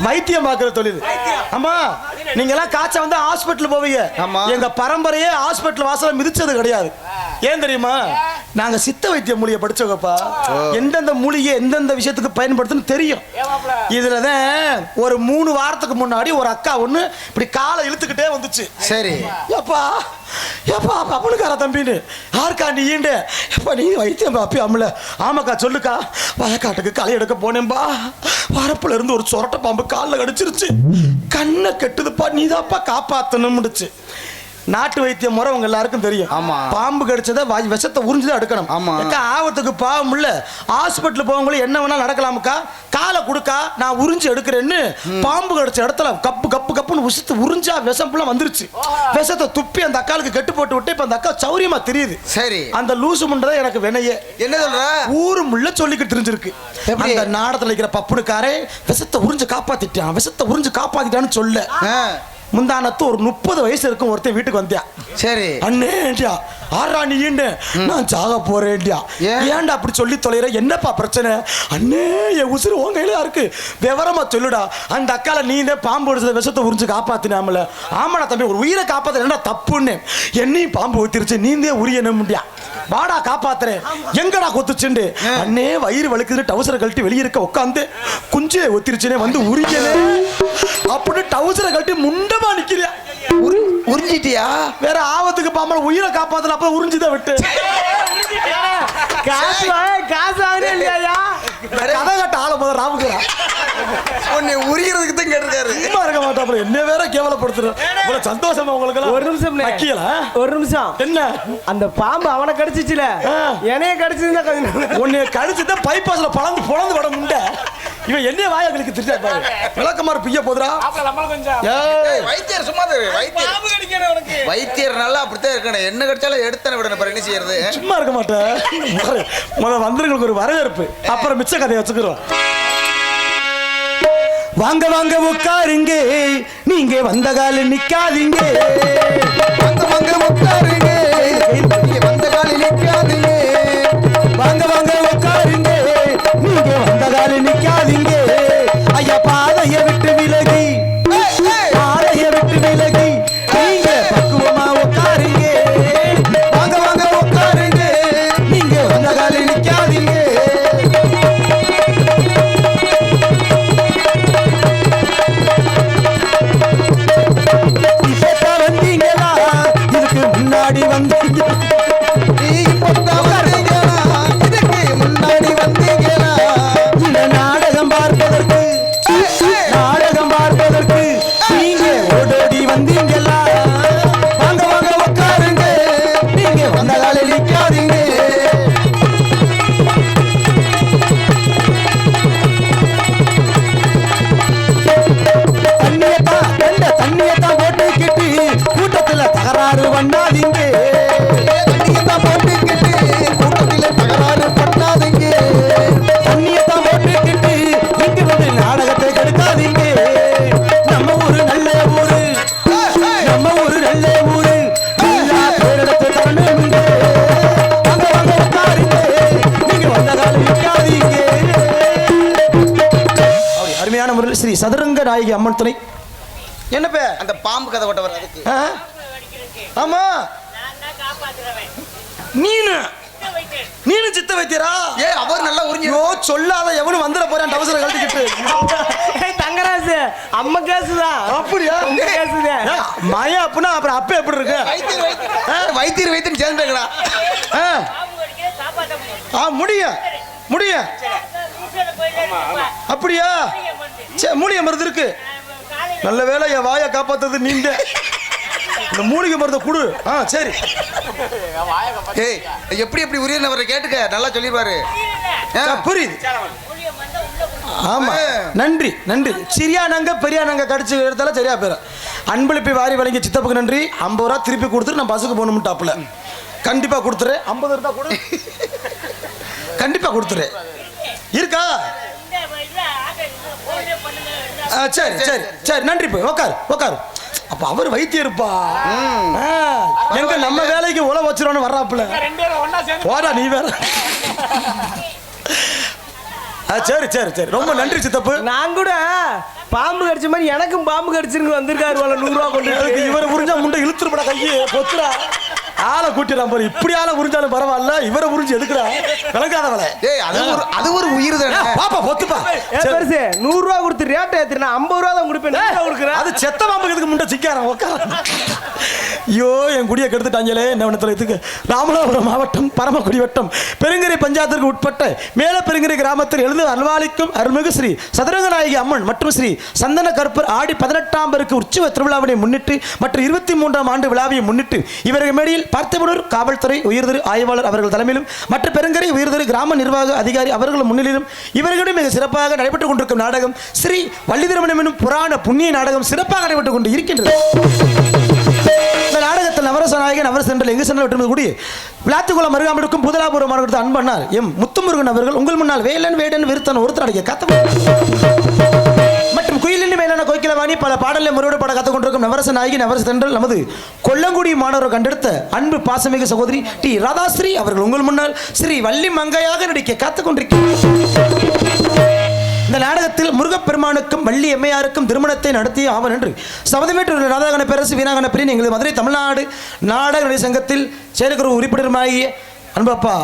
வைத்தியம் பார்க்கிற தொழில். ஆமா, நீங்க எல்லாம் காய்ச்ச வந்து ஹாஸ்பிட்டல் போவீங்க. எங்க பரம்பரையே ஹாஸ்பிட்டல் வாசல மிதிச்சது கிடையாது. ஏன் தெரியுமா? நாங்க சித்த வைத்திய மூலிகை படிச்சோங்கப்பா. எந்தெந்த மூலிகை எந்தெந்த விஷயத்துக்கு பயன்படுத்துன்னு தெரியும். இதுலதான் ஒரு 3 வாரத்துக்கு முன்னாடி ஒரு அக்கா ஒண்ணு இப்படி காலை இழுத்துக்கிட்டே வந்துச்சு. சரி எப்பா எப்பா அப்பனுக்கார தம்பின்னு யாருக்கா நீண்டு எப்பா நீ வைத்தியம் பாப்பி அம்மல. ஆமாக்கா சொல்லுக்கா, வயக்காட்டுக்கு களை எடுக்க போனேன்பா, வரப்புல இருந்து ஒரு சொரட்டை பாம்பு காலில் கடிச்சிருச்சு, கண்ணை கெட்டுதுப்பா, நீதாப்பா காப்பாத்தணும் முடிச்சு. நாட்டு வைத்திய முறை உங்க எல்லாருக்கும் தெரியும். பாம்பு கடிச்சத விஷத்தை உறிஞ்சுதான் எடுக்கணும். ஆபத்துக்கு பாவம் இல்ல, ஹாஸ்பிட்டல் போவங்களும் என்ன வேணா நடக்கலாமுக்கா, காலை கொடுக்கா நான் உறிஞ்சு எடுக்கிறேன்னு பாம்பு கடிச்ச இடத்துல கப்பு கப்பு கப்புன்னு விஷத்தை உறிஞ்சா விஷம் ஃபுல்லா வந்துருச்சு. விஷத்தை துப்பி அந்த அக்காளுக்கு கெட்டு போட்டு விட்டு இப்ப அந்த அக்கா சௌரியமா தெரியுது. சரி அந்த லூசு முண்டதான் எனக்கு வினையே. என்ன சொல்ற? ஊரு முள்ள சொல்லிக்கிட்டு தெரிஞ்சிருக்கு. அந்த நாடத்துல இருக்கிற பப்புனுக்காரே விஷத்தை உறிஞ்சு காப்பாத்திட்டான், விஷத்தை உறிஞ்சு காப்பாத்திட்டான்னு சொல்ல. முந்தானத்து ஒரு 30 வயசு இருக்கும் ஒருத்தன் வீட்டுக்கு வந்தியா. சரி அண்ணேண்டியா ஆறா நீ நான் சாக போறேன்டியா. ஏன்டா அப்படி சொல்லி தொலைற? என்னப்பா பிரச்சனை? அண்ணே என் உசுறு உன் கையில இருக்கு, விவரமா சொல்லுடா. அந்த அக்கால நீந்தே பாம்பு அடிச்சத விஷத்தை உறிஞ்சு காப்பாத்தினாமல. ஆமாடா தம்பி, ஒரு உயிரை காப்பாத்துறா தப்புன்னு. என்னையும் பாம்பு ஊத்திருச்சு, நீந்தே உரிய முடியா, வாடா காப்பாத்துறேன். எங்கடா கொத்துச்சுண்டு? அண்ணே வயிறு வலிக்குது, டவுசரை கழட்டி வெளியே இருக்க உட்காந்து குஞ்சு ஒத்திருச்சுனே வந்து உரியனே அப்படின்னு டவுசரை கழட்டி முண்டமா நிக்கிறியா. உறிஞ்சிட்டியா? வேற ஆபத்துக்கு பாம்பல உயிரை காப்பாத்தல, அப்ப உறிஞ்சுதான் விட்டு காசு ஆகுது இல்லையா? கதை கட்ட ஆள போத ராமுக்குறா உன்னை உரியறதுக்கு தான் கேட்டிருக்காரு. சும்மா இருக்க மாட்டாப்ல, என்ன வேற கேவலப்படுத்துற. சந்தோஷமா உங்களுக்கு? ஒரு நிமிஷம் வைக்கல, ஒரு நிமிஷம். என்ன அந்த பாம்பு அவனை கடிச்சிச்சுல, என்னைய கடிச்சிருந்தா உன்னைய கடிச்சுதான் பைபாஸ்ல பழந்து பொழந்து விட முண்ட. இவன் என்ன வாயங்களுக்கு திட்டா பாரு, விளக்கமாறு பிய்ய போதுரா. வைத்தியர் சும்மா வைத்தியர் நல்லா அப்படித்தான் இருக்கணும். என்ன கடிச்சாலும் எடுத்தானே விடணும். என்ன செய்யறது? சும்மா இருக்க மாட்டேன். முதல்ல வந்திருங்களுக்கு ஒரு வரவேற்பு, அப்புறம் மிச்ச கதையை வச்சுக்கிறோம். வாங்க வாங்க உட்காருங்க, நீங்க வந்த கால நிக்காதீங்க. வாங்க வாங்க உட்காருங்க, நீங்க வந்த கால நிக்காதீங்க. வாங்க வாங்க உட்காருங்க, நீங்க வந்த கால நிக்காதீங்க. ஐயா பாதைய விட்டு விலகி, பாதைய விட்டு விலகி, நீங்க பக்குவமா உட்காருங்க. வாங்க வாங்க உட்காருங்க, நீங்க வந்த கால நிக்காதீங்க. இப்பதான் வந்தீங்களா, இதுக்கு முன்னாடி வந்தீங்க. இப்பதான் வந்தீங்களா, இதுக்கு முன்னாடி வந்தீங்களா? இந்த நாடகம் பார்ப்பதற்கு, நாடகம் பார்ப்பதற்கு நீங்க ஓடோடி வந்தீங்களா? வாங்க வாங்க உட்காருங்க, நீங்க வந்த கால நிக்காதீங்க. தண்ணியத்தான் போட்டுக்கிட்டு கூட்டத்துல தகராறு பண்ணாதீங்க. தண்ணியத்தான் போட்டுக்கிட்டு கூட்டத்தில தகராறு பண்ணாதீங்க. தண்ணியத்தான் போட்டுக்கிட்டு இங்க வந்து நாடகத்தை கெடுக்காதீங்க. நம்ம ஊரு நல்ல ஊரு, நம்ம ஊரு நல்ல ஊரு, எல்லா பேரிடத்தை தரணுங்க. வாங்க வாங்க உட்காருங்க, நீங்க வந்த காலம் நிற்காதீங்க. அருமையான முறையில் ஸ்ரீ சதுரங்க நாயகி அம்மன் துணை. என்ன பே அந்த பாம்பு கதை ஓட்ட வர அதுக்கு ஆ? ஆமா நீனு நீனு சித்த வைத்தியரா? அவர் நல்லா உறிஞ்சி ஐயோ சொல்லாத, எவனும் வந்துட போறான் டவசரை கழட்டிக்கிட்டு. தங்கராசு அம்மா கேசுதான். அப்படியா? கேசுதே மாயா அப்படின்னா அப்புறம் அப்ப எப்படி இருக்கு? வைத்தியர் வைத்தியர் சேர்ந்துங்களா? முடியும் முடியும். அப்படியா? மூலிகை மருந்து இருக்கு. நல்ல வேலை என் வாயை காப்பாத்தது நீண்ட. இந்த மூலிகை மருந்தை குடு. சரி. ஏய் எப்படி எப்படி உரியனவரை கேட்டுக்க, நல்லா சொல்லிடுவாரு. புரியுது. ஆமா நன்றி நன்றி. சிறியானங்க பெரியானங்க கடிச்சு எடுத்தால சரியா போயிடும். அன்பளிப்பை வாரி வழங்கிய சித்தப்புக்கு நன்றி. 50 ரூபா திருப்பி கொடுத்துட்டு நான் பஸ்ஸுக்கு போகணும் டாப்ல. கண்டிப்பா கொடுத்துறேன். 50 இருந்தா கொடு. கண்டிப்பா கொடுத்துறேன். இருக்கா? சரி சரி சரி நன்றி. போய் உக்காரு உக்காரு. அப்ப அவர் வைத்தியருப்பா. எங்க நம்ம வேலைக்கு உழ வச்சிருவோன்னு வர்றாப்புல. போடா நீ வேற. சரி சரி சரி ரொம்ப நன்றி சித்தப்பு. நான் கூட பாம்பு கடிச்ச மாதிரி எனக்கும் பாம்பு கடிச்சிருக்கு வந்திருக்காரு. 100 ரூபா கொண்டு இவரை உறிஞ்சா முண்டை இழுத்துருப்பட கையை பொத்துறா. ஆளை கூட்டிடலாம் பாரு. இப்படி ஆளை உறிஞ்சாலும் பரவாயில்ல, இவரை உறிஞ்சு எடுக்கிறா விளங்காதவளை. அது ஒரு உயிர் தானே. பாப்பா பொத்துப்பா. பெருசு 100 ரூபா கொடுத்து ரேட் ஏத்துறேன். 50 ரூபா தான் கொடுப்பேன். கொடுக்குறேன். அது செத்த பாம்புக்கு முண்டை சிக்காரன் உட்கார. ஐயோ என் குடியை கெடுத்துட்டாங்களே. என்ன இதுக்கு ராமநாதபுரம் மாவட்டம் பரமக்குடி வட்டம் பெருங்கரை பஞ்சாயத்திற்கு உட்பட்ட மேல பெருங்கரை கிராமத்தில் எழுந்து அல்வாளிக்கும் அருள்மிகு ஸ்ரீ சதுரங்கநாயகி அம்மன் மற்றும் ஸ்ரீ சந்தன கருப்பர் ஆடி 18ஆம் பெருக்கு உற்சவ திருவிழாவினை முன்னிட்டு மற்றும் 23ஆம் ஆண்டு விழாவை முன்னிட்டு இவர்கள் மேடையில் பார்த்திபனூர் காவல்துறை உயர்திரு ஆய்வாளர் அவர்கள் தலைமையிலும் மற்ற பெருங்கரை உயர்திரு கிராம நிர்வாக அதிகாரி அவர்கள் முன்னிலையிலும் இவர்களும் மிக சிறப்பாக நடைபெற்றுக் கொண்டிருக்கும் நாடகம் ஸ்ரீ வள்ளி திருமணம் எனும் புராண புண்ணிய நாடகம் சிறப்பாக நடைபெற்றுக் கொண்டு இருக்கின்றது. இந்த நாடகத்தில் நவரச நாயகன் நவரச சென்றில் எங்கு சென்று விட்டு கூடிய விளாத்துக்குளம் அருகாமலுக்கும் புதலாபுரம் மாவட்டத்தில் அன்பண்ணார் எம் முத்துமுருகன் அவர்கள் உங்கள் முன்னால் வேலன் வேடன் விருத்தன் ஒருத்தர் அடங்கிய கத்த மற்றும் குயிலின் மேலான கோக்கிலவாணி பல பாடலை முறையோடு பாட கற்றுக் கொண்டிருக்கும் நவரச நாயகி நவரச சென்றல் நமது கொல்லங்குடி மாணவர் கண்டெடுத்த அன்பு பாசமிகு சகோதரி டி ராதாஸ்ரீ அவர்கள் உங்கள் முன்னால் ஸ்ரீ வள்ளி மங்கையாக நடிக்க கற்றுக் கொண்டிருக்கிறார். இந்த நாடகத்தில் முருகப்பெருமானுக்கும் வள்ளி எம்மையாருக்கும் திருமணத்தை நடத்திய ஆவன் என்று சபதமேற்று ராதாகண பேரரசு வீணாகண பிரியன் எங்களது மதுரை தமிழ்நாடு நாடக நடிகர் சங்கத்தில் செயற்குழு உறுப்பினருமாகிய அன்பப்பா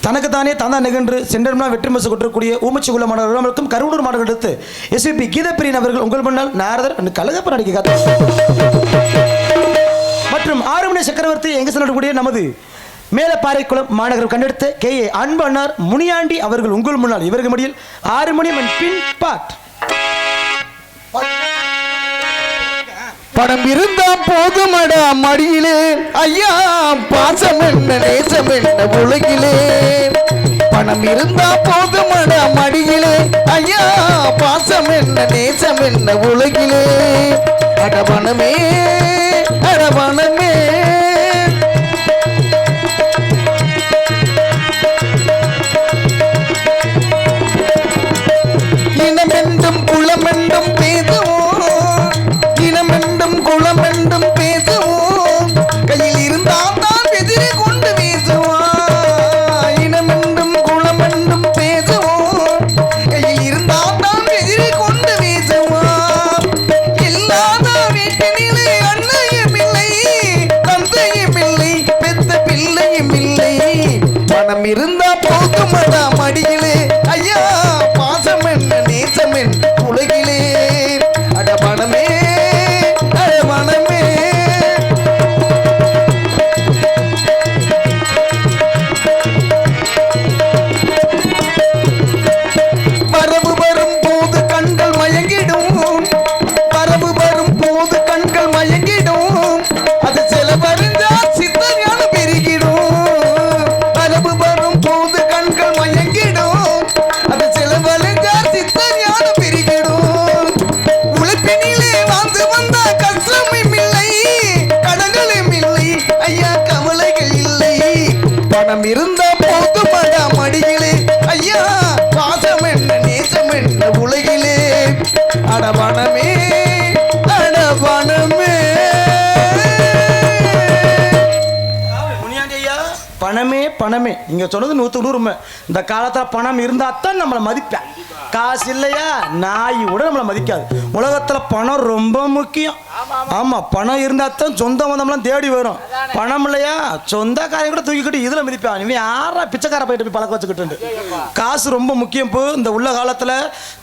தனக்குத்தானே தான் நிகழ்ந்து சென்றம்னா வெற்றி மசு கொட்டக்கூடிய ஊமச்சிக்குள்ள மாணவர்களுக்கும் கருவூர் மாணவர்கள் எடுத்து எஸ்பிபி கீதப்பிரியன் அவர்கள் உங்கள் முன்னால் நாரதர் கழகப்ப நடிக்க காத்த மற்றும் 6 மணி சக்கரவர்த்தி எங்கு செல்லக்கூடிய நமது மேலப்பாறைக்குளம் மாநகரம் கண்டெடுத்த கே அன்பு அண்ணார் முனியாண்டி அவர்கள் உங்கள் முன்னால் இவர்கள் மடியில் 6 மணி பின் பாட் படம் இருந்தா போதுமடா மடியிலே ஐயா பாசம் என்ன நேசம் என்ன உலகிலே. பணம் இருந்தா போதுமடா மடியிலே ஐயா பாசம் என்ன நேசம் என்ன உலகிலே. அடவனமே அடவனமே இனம் என்ன அடபணமே அடபணமே. முனியாண்டி ஐயா, பணமே பணமே நீங்க சொன்னது 100 உண்மை. இந்த காலத்துல பணம் இருந்தா தான் நம்மளை மதிப்பேன். காசு இல்லையா நாய் கூட நம்மளை மதிக்காது. உலகத்துல பணம் ரொம்ப முக்கியம். ஆமா, பணம் இருந்தா தான் சொந்த பந்தம்லாம் தேடி வரும். பணம் இல்லையா சொந்தக்காரங்க கூட தூக்கிக்கிட்டு இதுல மதிப்பான். இவன் யாரா பிச்சைக்கார போயிட்டு போய் பழக்க வச்சுக்கிட்டு. காசு ரொம்ப முக்கியம். இப்போ இந்த உள்ள காலத்துல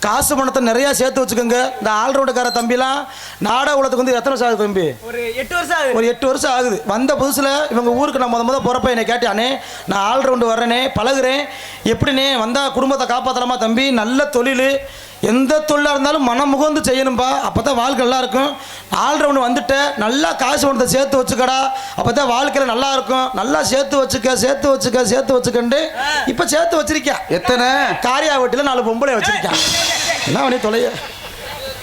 காசு பணத்தை நிறைய சேர்த்து வச்சுக்கோங்க. இந்த ஆல்ரவுண்டுக்கார தம்பிலாம் நாடக உலகத்துக்கு வந்து எத்தனை வருஷம் ஆகுது தம்பி? ஒரு 8 வருஷம் ஆகுது. ஒரு 8 வருஷம் ஆகுது. வந்த புதுசுல இவங்க ஊருக்கு நான் முத போறப்ப என்னை கேட்டானே, நான் ஆல்ரவுண்டு வர்றேனே, பழகுறேன், எப்படினே வந்தா குடும்பத்தை காப்பாற்றலாமா தம்பி? நல்ல தொழில், எந்த தொழிலாக இருந்தாலும் மனம் முகந்து செய்யணும்பா, அப்போ தான் வாழ்க்கை நல்லா இருக்கும். ஆல்ரவுண்டு வந்துட்டு நல்லா காசு பணத்தை சேர்த்து வச்சுக்கடா, அப்போ தான் வாழ்க்கையில் நல்லா இருக்கும். நல்லா சேர்த்து வச்சுக்கண்டு இப்போ சேர்த்து வச்சிருக்கேன். எத்தனை காரியா வீட்டில் 4 பொம்பளை வச்சிருக்கேன். என்ன பண்ணி தொலைய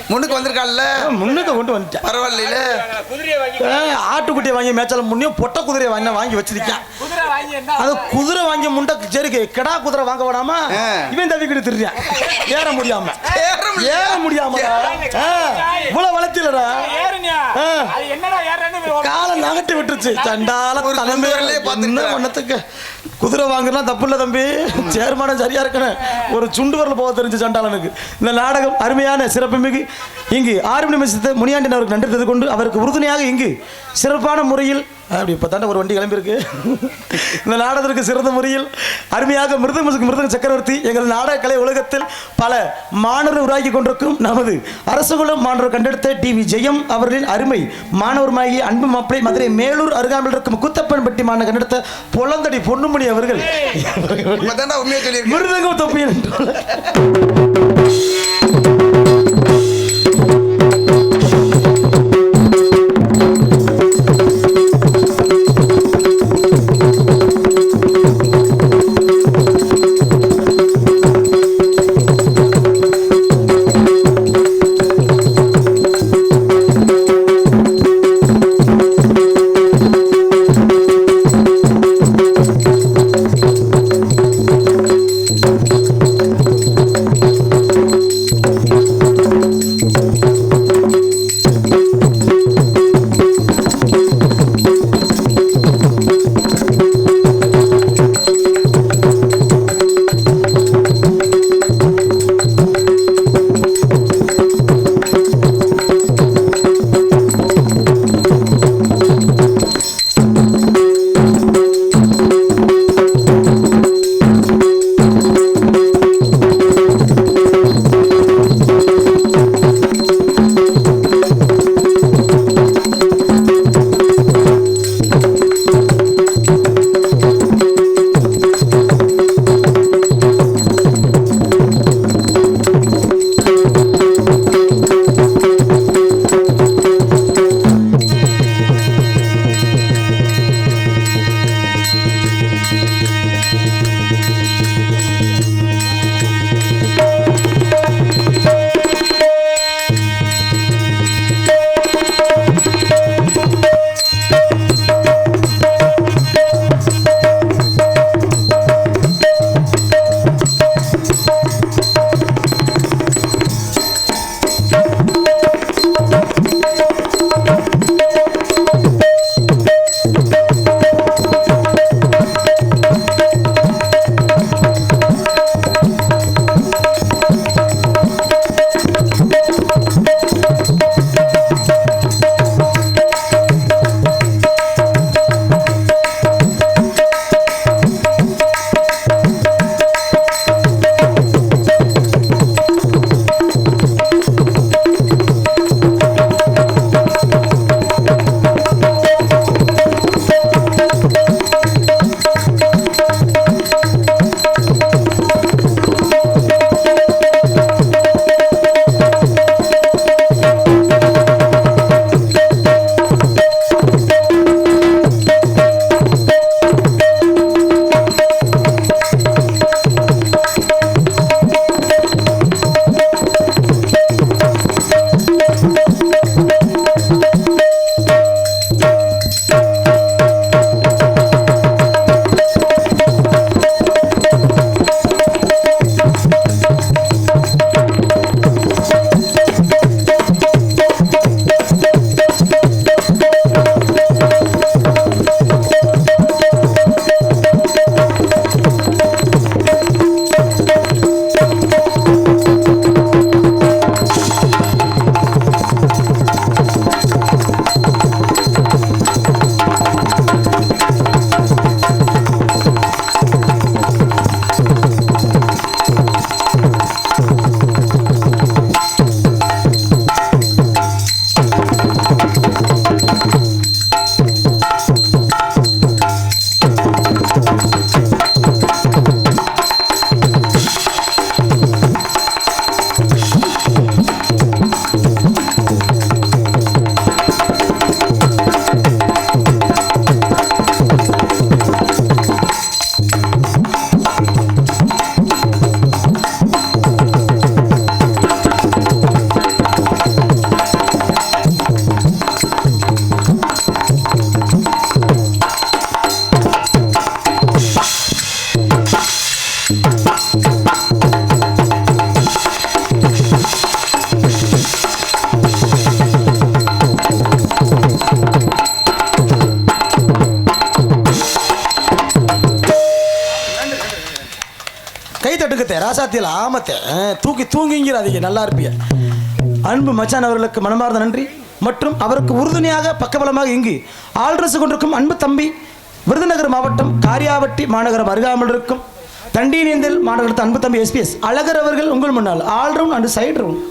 முன்னுக்கு வந்திருக்கான்ல, முன்னுக்கு கொண்டு வந்துட்டேன். பரவாயில்ல. ஆட்டுக்குட்டியை வாங்கி மேய்ச்சால முன்னையும் பொட்டை குதிரையை வாங்கி வச்சிருக்கேன். அது குதிரை வாங்கி முண்டை சரி கிடா குதிரை வாங்க விடாம இவன் தவிக்கிட்டு திருறான். ஏற முடியாம இவ்வளவு வளர்த்திலடா காலை நகட்டி விட்டுருச்சு. சண்டால பண்ணத்துக்கு குதிரை வாங்குறா தப்பு இல்லை தம்பி. சேர்மானம் சரியா இருக்கணும். ஒரு சுண்டு வரல போக தெரிஞ்சு சண்டாளனுக்கு. இந்த நாடகம் அருமையான சிறப்பு மிகு. இங்கு 6 நிமிஷத்தை முனியாண்டின் அவருக்கு நன்றி தெரிந்து கொண்டு அவருக்கு உறுதுணையாக இங்கு சிறப்பான முறையில் அப்படி இப்போ தாண்ட ஒரு வண்டி கிளம்பியிருக்கு. இந்த நாடகத்திற்கு சிறந்த முறையில் அருமையாக மிருதங்க சக்கரவர்த்தி எங்கள் நாடக கலை உலகத்தில் பல மாணவர்கள் உருவாக்கி கொண்டிருக்கும் நமது அரசகுலம் மாணவர் கண்டெடுத்த டிவி ஜெயம் அவர்களின் அருமை மாணவருமாகிய அன்பு மாப்பிளை மதுரை மேலூர் அருகாமையில் இருக்கும் குத்தப்பன்பட்டி மாணவர் கண்டெடுத்த பொலந்தடி பொன்னுமணி அவர்கள் மிருதங்கம் தொப்பியன் ராசாத்தியில் ஆமத்தை தூங்கிங்கிறாதீங்க, நல்லா இருப்பீங்க. அன்பு மச்சான் அவர்களுக்கு மனமார்ந்த நன்றி. மற்றும் அவருக்கு உறுதுணையாக பக்கபலமாக இங்கு ஆள்ரசு கொண்டிருக்கும் அன்பு தம்பி, விருதுநகர் மாவட்டம் காரியாவட்டி மாநகரம் அருகாமல் இருக்கும் தண்டீனேந்தல் மாநகரத்து அன்பு தம்பி SPS அழகர் அவர்கள் உங்கள் முன்னால் all round and side round.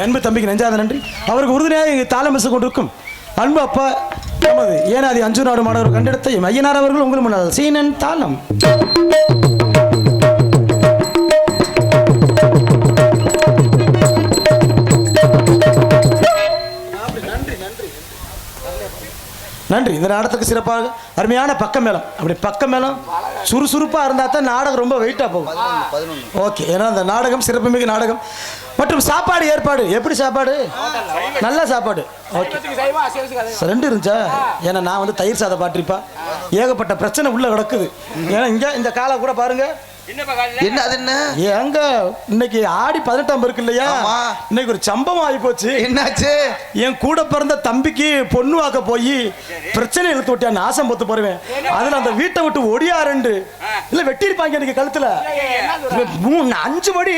அன்பு தம்பிக்கு நெஞ்சாத நன்றி. அவருக்கு உறுதுணையாக இங்கே தாளம் பேச கொண்டிருக்கும் அன்பு அப்பா நமது ஏனாதி அஞ்சு நாடு மாணவர் கண்டெடுத்த ஐயனார் அவர்கள் உங்கள் முன்னால் சீனன் தாளம். நன்றி. இந்த நாடகத்துக்கு சிறப்பாக அருமையான பக்க மேளம். அப்படி பக்க மேளம் சுறுசுறுப்பாக இருந்தால் தான் நாடகம் ரொம்ப வெயிட்டாக போகும். ஓகே, ஏன்னா அந்த நாடகம் சிறப்புமிகு நாடகம். மற்றும் சாப்பாடு ஏற்பாடு எப்படி? சாப்பாடு நல்ல சாப்பாடு. ஓகே, ரெண்டு இருந்துச்சா? ஏன்னா நான் வந்து தயிர் சாதம் பாட்டிருப்பா, ஏகப்பட்ட பிரச்சனை உள்ள கிடக்குது. ஏன்னா இங்கே இந்த காலை கூட பாருங்க, என்ன அது என்ன எங்க இன்னைக்கு ஆடி 18 இருக்கு இல்லையா? இன்னைக்கு ஒரு சம்பவம் ஆகி போச்சு. என்னாச்சு? என் கூட பிறந்த தம்பிக்கு பொண்ணு வாக்க போய் பிரச்சனை இழுத்து விட்டியா, நாசம் பொத்து போறவேன். அதுல அந்த வீட்டை விட்டு ஒடியாருண்டு இல்ல வெட்டி இருப்பாங்க எனக்கு கழுத்துல 5 மணி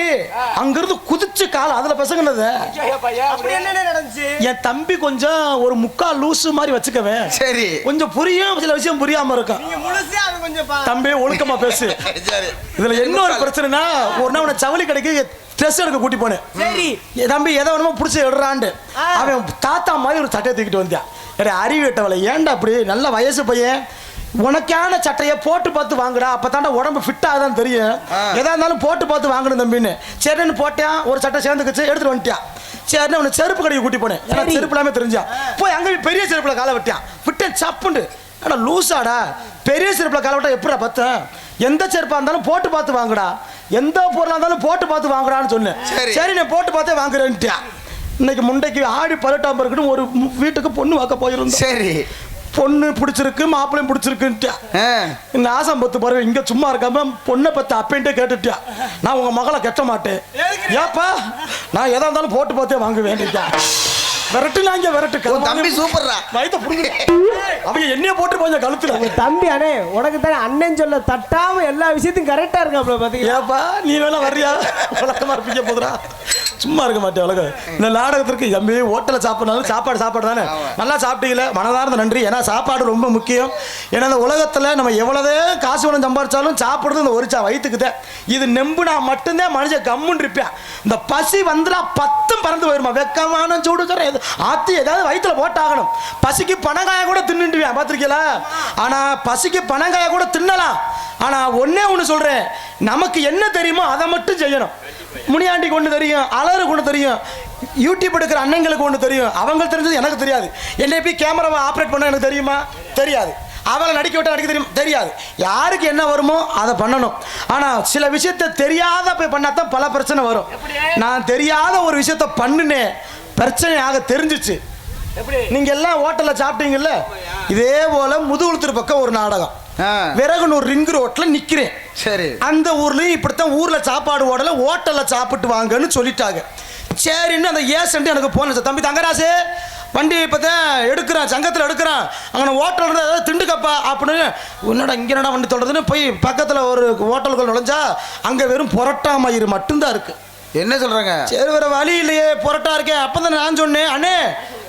அங்கிருந்து குதிச்சு காலம் அதுல பசங்கனது. என் தம்பி கொஞ்சம் ஒரு முக்கால் லூசு மாதிரி வச்சுக்கவேன். சரி, கொஞ்சம் புரியும், சில விஷயம் புரியாம இருக்கும். தம்பி ஒழுக்கமா பேசு. இதுல என்ன ஒரு பிரச்சனைனா, ஒரு நாள் உன ஜவுளி கடைக்கு ட்ரெஸ் எடுக்க கூட்டி போனேன். சரி தம்பி எதை வேணுமோ பிடிச்சி எடுறாண்டு அவன் தாத்தா மாதிரி ஒரு சட்டையை தூக்கிட்டு வந்தான். அறிவிட்டவளை ஏன்டா அப்படி, நல்ல வயசு பையன், உனக்கான சட்டையை போட்டு பார்த்து வாங்குடா, அப்பதான்டா உடம்பு ஃபிட் ஆகுதான்னு தெரியும், எதா இருந்தாலும் போட்டு பார்த்து வாங்கணும் தம்பின்னு. சரின்னு போட்டேன், ஒரு சட்டை சேர்ந்துக்கிச்சு, எடுத்துட்டு வந்துட்டான். சரின்னு உனக்கு செருப்பு கடைக்கு கூட்டி போனேன், ஏன்னா செருப்பு எல்லாமே தெரிஞ்சான். போய் அங்கே பெரிய செருப்புல காலை விட்டான், விட்டேன் சப்புண்டு. ஆனா லூசாடா, பெரிய செருப்புல காலை விட்டா எப்படா பார்த்தேன், எந்த செருப்பா இருந்தாலும் போட்டு பார்த்து வாங்குடா, எந்த பொருளா இருந்தாலும் போட்டு பார்த்து வாங்குடான்னு சொன்னேன். சரி நான் போட்டு பார்த்தே வாங்குறேன்ட்டியா. இன்னைக்கு முண்டைக்கு ஆடி 18 இருக்கட்டும், ஒரு வீட்டுக்கு பொண்ணு வாக்க போயிருந்தோம். சரி, பொண்ணு பிடிச்சிருக்கு, மாப்பிள்ளையும் பிடிச்சிருக்குன்ட்டியா. நாசம் பத்து போறேன், இங்க சும்மா இருக்காம பொண்ணை பத்து அப்பன்ட்டே கேட்டுட்டியா, நான் உங்க மகளை கட்ட மாட்டேன். ஏப்பா நான் எதா இருந்தாலும் போட்டு பார்த்தே வாங்க வேண்டியதா. விரட்டுனாங்க விரட்டு. தம்பி சூப்பர்ரா, வயித்தை புடுங்க. அவங்க என்னைய போட்டு போய் கழுத்துல. தம்பி அண்ணே உனக்கு தானே அண்ணன் சொல்ல தட்டாம எல்லா விஷயத்தையும் கரெக்டா இருக்காப்ல பாத்தீங்களா? ஏப்பா நீ வேணா வர்றியா? வழக்கமா இருப்பீங்க போதுரா, சும்மா இருக்க மாட்டேன். உலக இந்த நாடகத்திற்கு தம்பி ஹோட்டலில் சாப்பிட்னாலும் சாப்பாடு தானே, நல்லா சாப்பிட்டீங்களே, மனதார்ந்த நன்றி. ஏன்னா சாப்பாடு ரொம்ப முக்கியம். ஏன்னா இந்த உலகத்தில் நம்ம எவ்வளோதே காசு பணம் சம்பாரிச்சாலும் சாப்பிடுறது இந்த ஒரு வயிற்றுக்கு தான். இது நெம்புனா மட்டும்தான் மனுஷன் கம்முன்னு இருப்பேன். இந்த பசி வந்துடா 10 பறந்து போயிருமா, வெக்கமான சூடு சொல்ற ஆத்தி ஏதாவது வயிற்றுல போட்டாகணும். பசிக்கு பனங்காய கூட தின்னுட்டுவேன் பார்த்துருக்கீங்களா? ஆனால் பசிக்கு பனங்காய கூட தின்னலாம். ஆனால் ஒன்னே ஒன்று சொல்கிறேன், நமக்கு என்ன தெரியுமோ அதை மட்டும் செய்யணும். முனியாண்டி கொண்டு தெரியும், அலறு கொண்டு தெரியும், யூடியூப் எடுக்கிற அண்ணங்களுக்கு ஒன்று தெரியும், அவங்க தெரிஞ்சது எனக்கு தெரியாது. என்னை எப்படி கேமராவை ஆப்ரேட் பண்ண எனக்கு தெரியுமா? தெரியாது. அவளை நடிக்க விட்டா நடிக்க தெரியும்? தெரியாது. யாருக்கு என்ன வருமோ அதை பண்ணணும். ஆனால் சில விஷயத்த தெரியாத போய் பண்ணாதான் பல பிரச்சனை வரும். நான் தெரியாத ஒரு விஷயத்த பண்ணினேன், பிரச்சனையாக தெரிஞ்சிச்சு. நீங்க எல்லாம் ஹோட்டல்ல சாப்பிட்டீங்கல்ல, இதே போல முதுகுளத்தூர் பக்கம் ஒரு நாடகம், விறகுனூர் ரிங் ரோட்ல நிக்கிறேன். சரி, அந்த ஊர்லயும் இப்படித்தான் ஊர்ல சாப்பாடு ஓடல, ஹோட்டல்ல சாப்பிட்டு வாங்கன்னு சொல்லிட்டாங்க. சரின்னு அந்த ஏசன்ட்டு எனக்கு போன, தம்பி தங்கராசு வண்டி இப்போதான் எடுக்கிறான், சங்கத்தில் எடுக்கிறான், அங்கே ஹோட்டல் இருந்தால் ஏதாவது திண்டுக்கப்பா அப்படின்னு. என்னடா இங்கே என்னடா வண்டி தொடர்றதுன்னு போய் பக்கத்தில் ஒரு ஹோட்டலுக்குள் நுழைஞ்சா அங்கே வெறும் புரோட்டா மயிறு மட்டும்தான் இருக்குது. என்ன சொல்கிறாங்க? சரி வேறு வழி இல்லையே, புரோட்டா இருக்கேன். அப்போ தான் நான் சொன்னேன், அண்ணே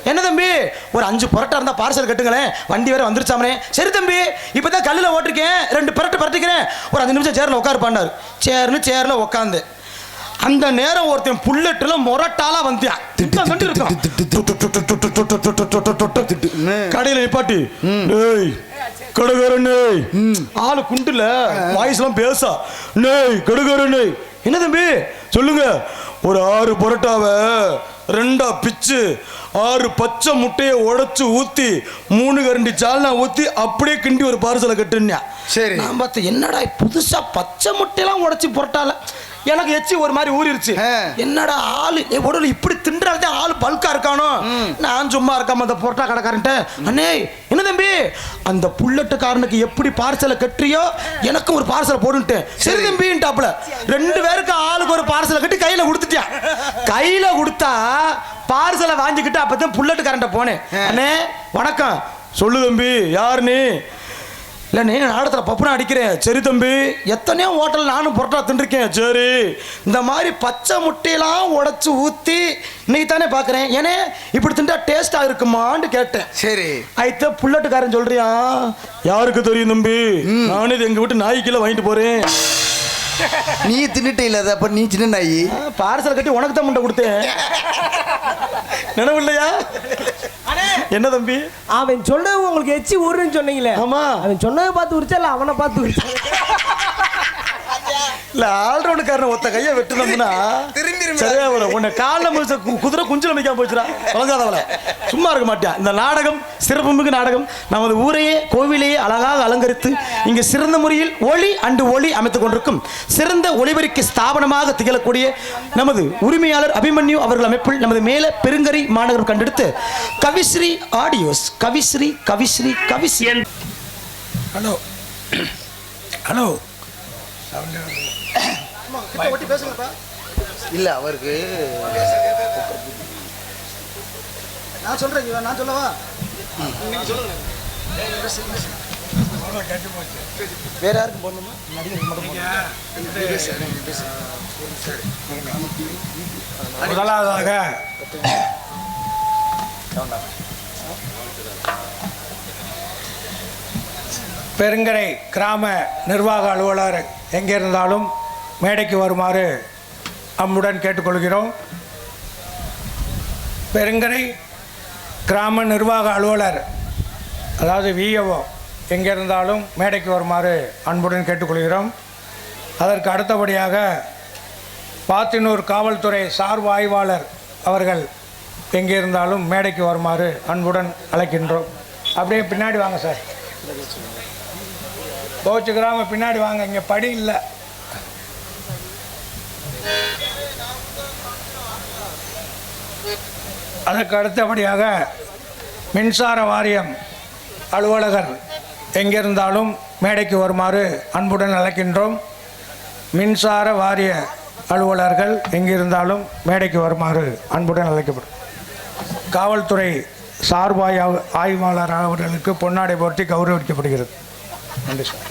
என்ன தம்பி ஒரு 5 புரோட்டா இருந்தால் பார்சல் கட்டுங்களேன், வண்டி வேறு வந்துருச்சாமனே. சரி தம்பி இப்போ தான் கல்லில் ஓட்டிருக்கேன், 2 புரோட்டா பரட்டிக்கிறேன், ஒரு 5 நிமிஷம் சேரில் உட்காரு பண்ணார். சேர்னு சேரில் உட்காந்து அந்த நேரம் ஒருத்தன் புல்லட்டுல மொரட்டாலா வந்தான். கடையில நிப்பாட்டி கடுகரண்ணே, ஆளு குண்டுல வாய்ஸ் எல்லாம் பேசா, நெய் கடுகரண்ணே. என்ன தம்பி சொல்லுங்க? ஒரு 6 புரோட்டாவை 2ஆ பிச்சு 6 பச்சை முட்டையை உடைச்சு ஊத்தி 3 கரண்டி சால்னா ஊத்தி அப்படியே கிண்டி ஒரு பார்சலை கட்டுனா. சரி, நான் பார்த்தேன் என்னடா புதுசா பச்சை முட்டையெல்லாம் உடைச்சு புரோட்டால, எனக்கு எச்சி ஒரு மாதிரி ஊறிடுச்சு. என்னடா ஆளு உடல் இப்படி தின்றால்தான் ஆளு பல்கா இருக்கானோ. நான் சும்மா இருக்காம அந்த புரோட்டா கடைக்காரன்ட்ட, அண்ணே என்ன தம்பி அந்த புல்லட்டுக்காரனுக்கு எப்படி பார்சலை கட்டுறியோ எனக்கும் ஒரு பார்சலை போடுன்ட்டு. சரி தம்பின்ட்டாப்புல 2 பேருக்கு ஆளுக்கு ஒரு பார்சலை கட்டி கையில கொடுத்துட்டான். கையில கொடுத்தா பார்சலை வாங்கிக்கிட்டு அப்பதான் புல்லட்டுக்காரன்ட்ட போனேன். அண்ணே வணக்கம். சொல்லு தம்பி யார் நீ? இல்லை நீ நாடத்தில் பப்புனா அடிக்கிறேன். சரி தம்பி எத்தனையோ ஹோட்டல் நானும் புரோட்டா தின்றுருக்கேன். சரி இந்த மாதிரி பச்சை முட்டையெல்லாம் உடச்சி ஊற்றி இன்னைக்கு தானே பார்க்குறேன், ஏன்னே இப்படி தின்றா டேஸ்ட்டாக இருக்குமான்னு கேட்டேன். சரி ஆயிட்ட புல்லட்டுக்காரன் சொல்றியா? யாருக்கு தெரியும் தம்பி, நானே இது எங்கள் வீட்டு நாய்க்கெல்லாம் வாங்கிட்டு போகிறேன். நீ தின்னுட்டே இல்லாத அப்ப நீ சின்ன நாய் பார்சல் கட்டி உனக்கு தான் முண்டை கொடுத்தேன், நினைவு இல்லையா? என்ன தம்பி அவன் சொன்னது உங்களுக்கு எச்சி ஊருன்னு சொன்னீங்களே? ஆமா, அவன் சொன்னதை பார்த்து உரிச்சா இல்லை அவனை பார்த்து உரிச்சா? இல்ல ஆல்ரவுண்டுக்காரன் ஒத்த கையை வெட்டுனோம்னா சரியா வரும். உன்னை காலில் முடிச்ச குதிரை குஞ்சில் அமைக்காம போச்சுடா, வழங்காதவளை சும்மா இருக்க மாட்டான். இந்த நாடகம் சிறப்புமிகு நாடகம். நமது ஊரையே கோவிலையே அழகாக அலங்கரித்து இங்கு சிறந்த முறையில் ஒளி அண்டு ஒளி அமைத்துக் கொண்டிருக்கும் சிறந்த ஒளிபெருக்கி ஸ்தாபனமாக திகழக்கூடிய நமது உரிமையாளர் அபிமன்யு அவர்கள் அமைப்பில் நமது மேல பெருங்கரை மாநகரம் கண்டெடுத்து Kavisri audios, Kavisri Kavisri Kavisri. Hello hello இல்ல அவருக்கு நான் சொல்றேன், நான் சொல்லவா? வேற யாருக்கும் போடணுமா? முதலாவதாக பெருங்கரை கிராம நிர்வாக அலுவலர் எங்கே இருந்தாலும் மேடைக்கு வருமாறு அம்முடன் கேட்டுக்கொள்கிறோம். பெருங்கரை கிராம நிர்வாக அலுவலர் அதாவது விஏஓ எங்கே இருந்தாலும் மேடைக்கு வருமாறு அன்புடன் கேட்டுக்கொள்கிறோம். அதற்கு அடுத்தபடியாக பாத்தினூர் காவல்துறை சார்பு ஆய்வாளர் அவர்கள் எங்கே இருந்தாலும் மேடைக்கு வருமாறு அன்புடன் அழைக்கின்றோம். அப்படியே பின்னாடி வாங்க சார், கோச்சுக்கிறாம பின்னாடி வாங்க, இங்கே படி இல்லை. அதற்கு அடுத்தபடியாக மின்சார வாரியம் அலுவலகர் எங்கிருந்தாலும் மேடைக்கு வருமாறு அன்புடன் அழைக்கின்றோம். மின்சார வாரிய அலுவலர்கள் எங்கிருந்தாலும் மேடைக்கு வருமாறு அன்புடன் அழைக்கப்படும். காவல்துறை சார்பாய் ஆய்வாளர் அவர்களுக்கு பொன்னாடை போர்த்தி கௌரவிக்கப்படுகிறது. நன்றி சார்.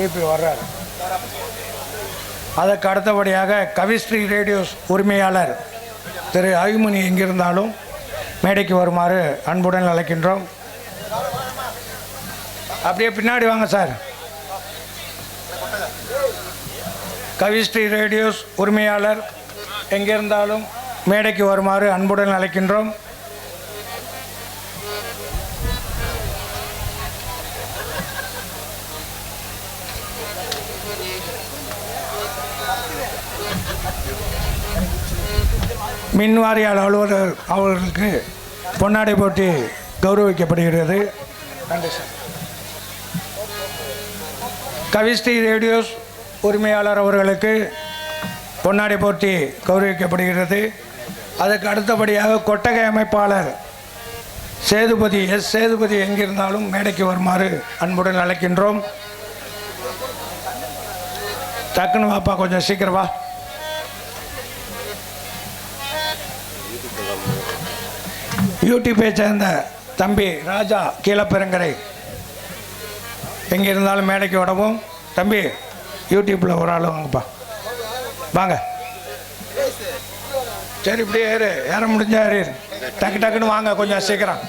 ஏபி வர்றார். அதற்கு அடுத்தபடியாக கவிஸ்ரீ ரேடியோஸ் உரிமையாளர் திரு அபிமணி எங்கிருந்தாலும் மேடைக்கு வருமாறு அன்புடன் அழைக்கின்றோம். அப்படியே பின்னாடி வாங்க சார். கவிஸ்ரீ ரேடியோஸ் உரிமையாளர் எங்கிருந்தாலும் மேடைக்கு வருமாறு அன்புடன் அழைக்கின்றோம். மின் வாரியாளர் அலுவலர் அவர்களுக்கு பொன்னாடை போட்டி கௌரவிக்கப்படுகிறது. நன்றி சார். கவிஸ்ரீ ரேடியோஸ் உரிமையாளர் அவர்களுக்கு பொன்னாடை போட்டி கௌரவிக்கப்படுகிறது. அதுக்கு அடுத்தபடியாக கொட்டகை அமைப்பாளர் சேதுபதி சேதுபதி எங்கிருந்தாலும் மேடைக்கு வருமாறு அன்புடன் அழைக்கின்றோம். டக்குன்னு வாப்பா, கொஞ்சம் சீக்கிரம் வா. யூடியூப்பை சேர்ந்த தம்பி ராஜா கீழப்பெருங்கரை எங்கிருந்தாலும் மேடைக்கு விடவும். தம்பி யூடியூப்பில் ஒரு ஆள் வாங்கப்பா, வாங்க. சரி, இப்படியே ஏற முடிஞ்சா ஏறு. டக்கு டக்குன்னு வாங்க, கொஞ்சம் சீக்கிரம்.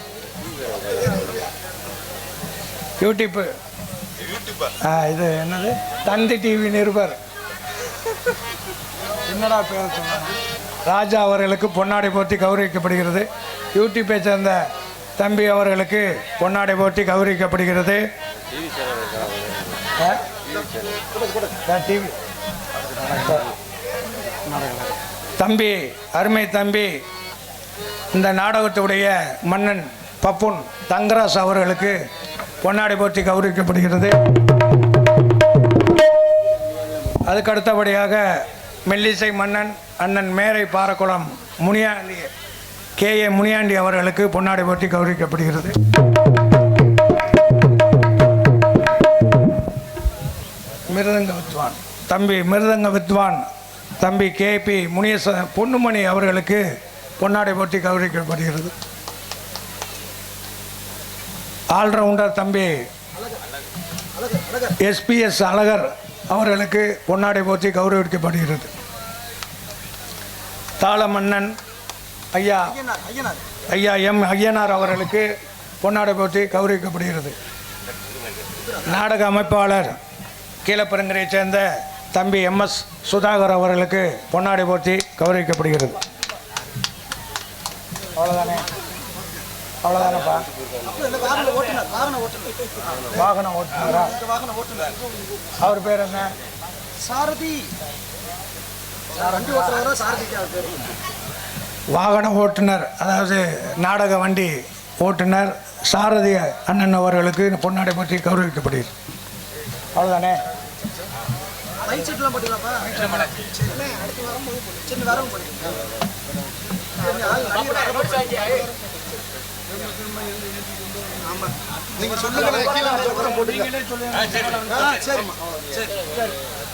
யூடியூப்பு இது என்னது, தந்தி டிவி நிருபர் என்னடா பேர் சொன்னாங்க, ராஜா அவர்களுக்கு பொன்னாடை போட்டி கௌரவிக்கப்படுகிறது. யூடியூப்பை சேர்ந்த தம்பி அவர்களுக்கு பொன்னாடை போட்டி கௌரவிக்கப்படுகிறது. டிவி தம்பி, அருமை தம்பி, இந்த நாடகத்துடைய மன்னன் பப்புன் தங்கராஜ் அவர்களுக்கு பொன்னாடை போட்டி கௌரவிக்கப்படுகிறது. அதுக்கு அடுத்தபடியாக மெல்லிசை மன்னன் அண்ணன் மேரை பாரக்குளம் முனியாண்டி KA முனியாண்டி அவர்களுக்கு பொன்னாடை போட்டி கௌரவிக்கப்படுகிறது. மிருதங்க வித்வான் தம்பி மிருதங்க வித்வான் தம்பி KP பொன்னுமணி அவர்களுக்கு பொன்னாடை போட்டி கௌரவிக்கப்படுகிறது. ஆல்ரவுண்டர் தம்பி SPS அழகர் அவர்களுக்கு பொன்னாடை போட்டி கௌரவிக்கப்படுகிறது. தாள மன்னன் ஐயா எம் ஐயனார் அவர்களுக்கு பொன்னாடை போட்டி கௌரவிக்கப்படுகிறது. நாடக அமைப்பாளர் கீழப்பெருங்கரையை சேர்ந்த தம்பி MS சுதாகர் அவர்களுக்கு பொன்னாடை போட்டி கௌரவிக்கப்படுகிறது. அவ்வளோதானப்பா. வாகன ஓட்டுநரா? அவர் பேர் என்ன? சாரதி. வாகன ஓட்டுநர், அதாவது நாடக வண்டி ஓட்டுநர் சாரதி அண்ணன் அவர்களுக்கு பொன்னாடை போட்டி கௌரவிக்கப்படுகிறது. அவ்வளோதானே. நீங்க சொல்லுங்க,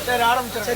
சரி, ஆரம்பிச்சு.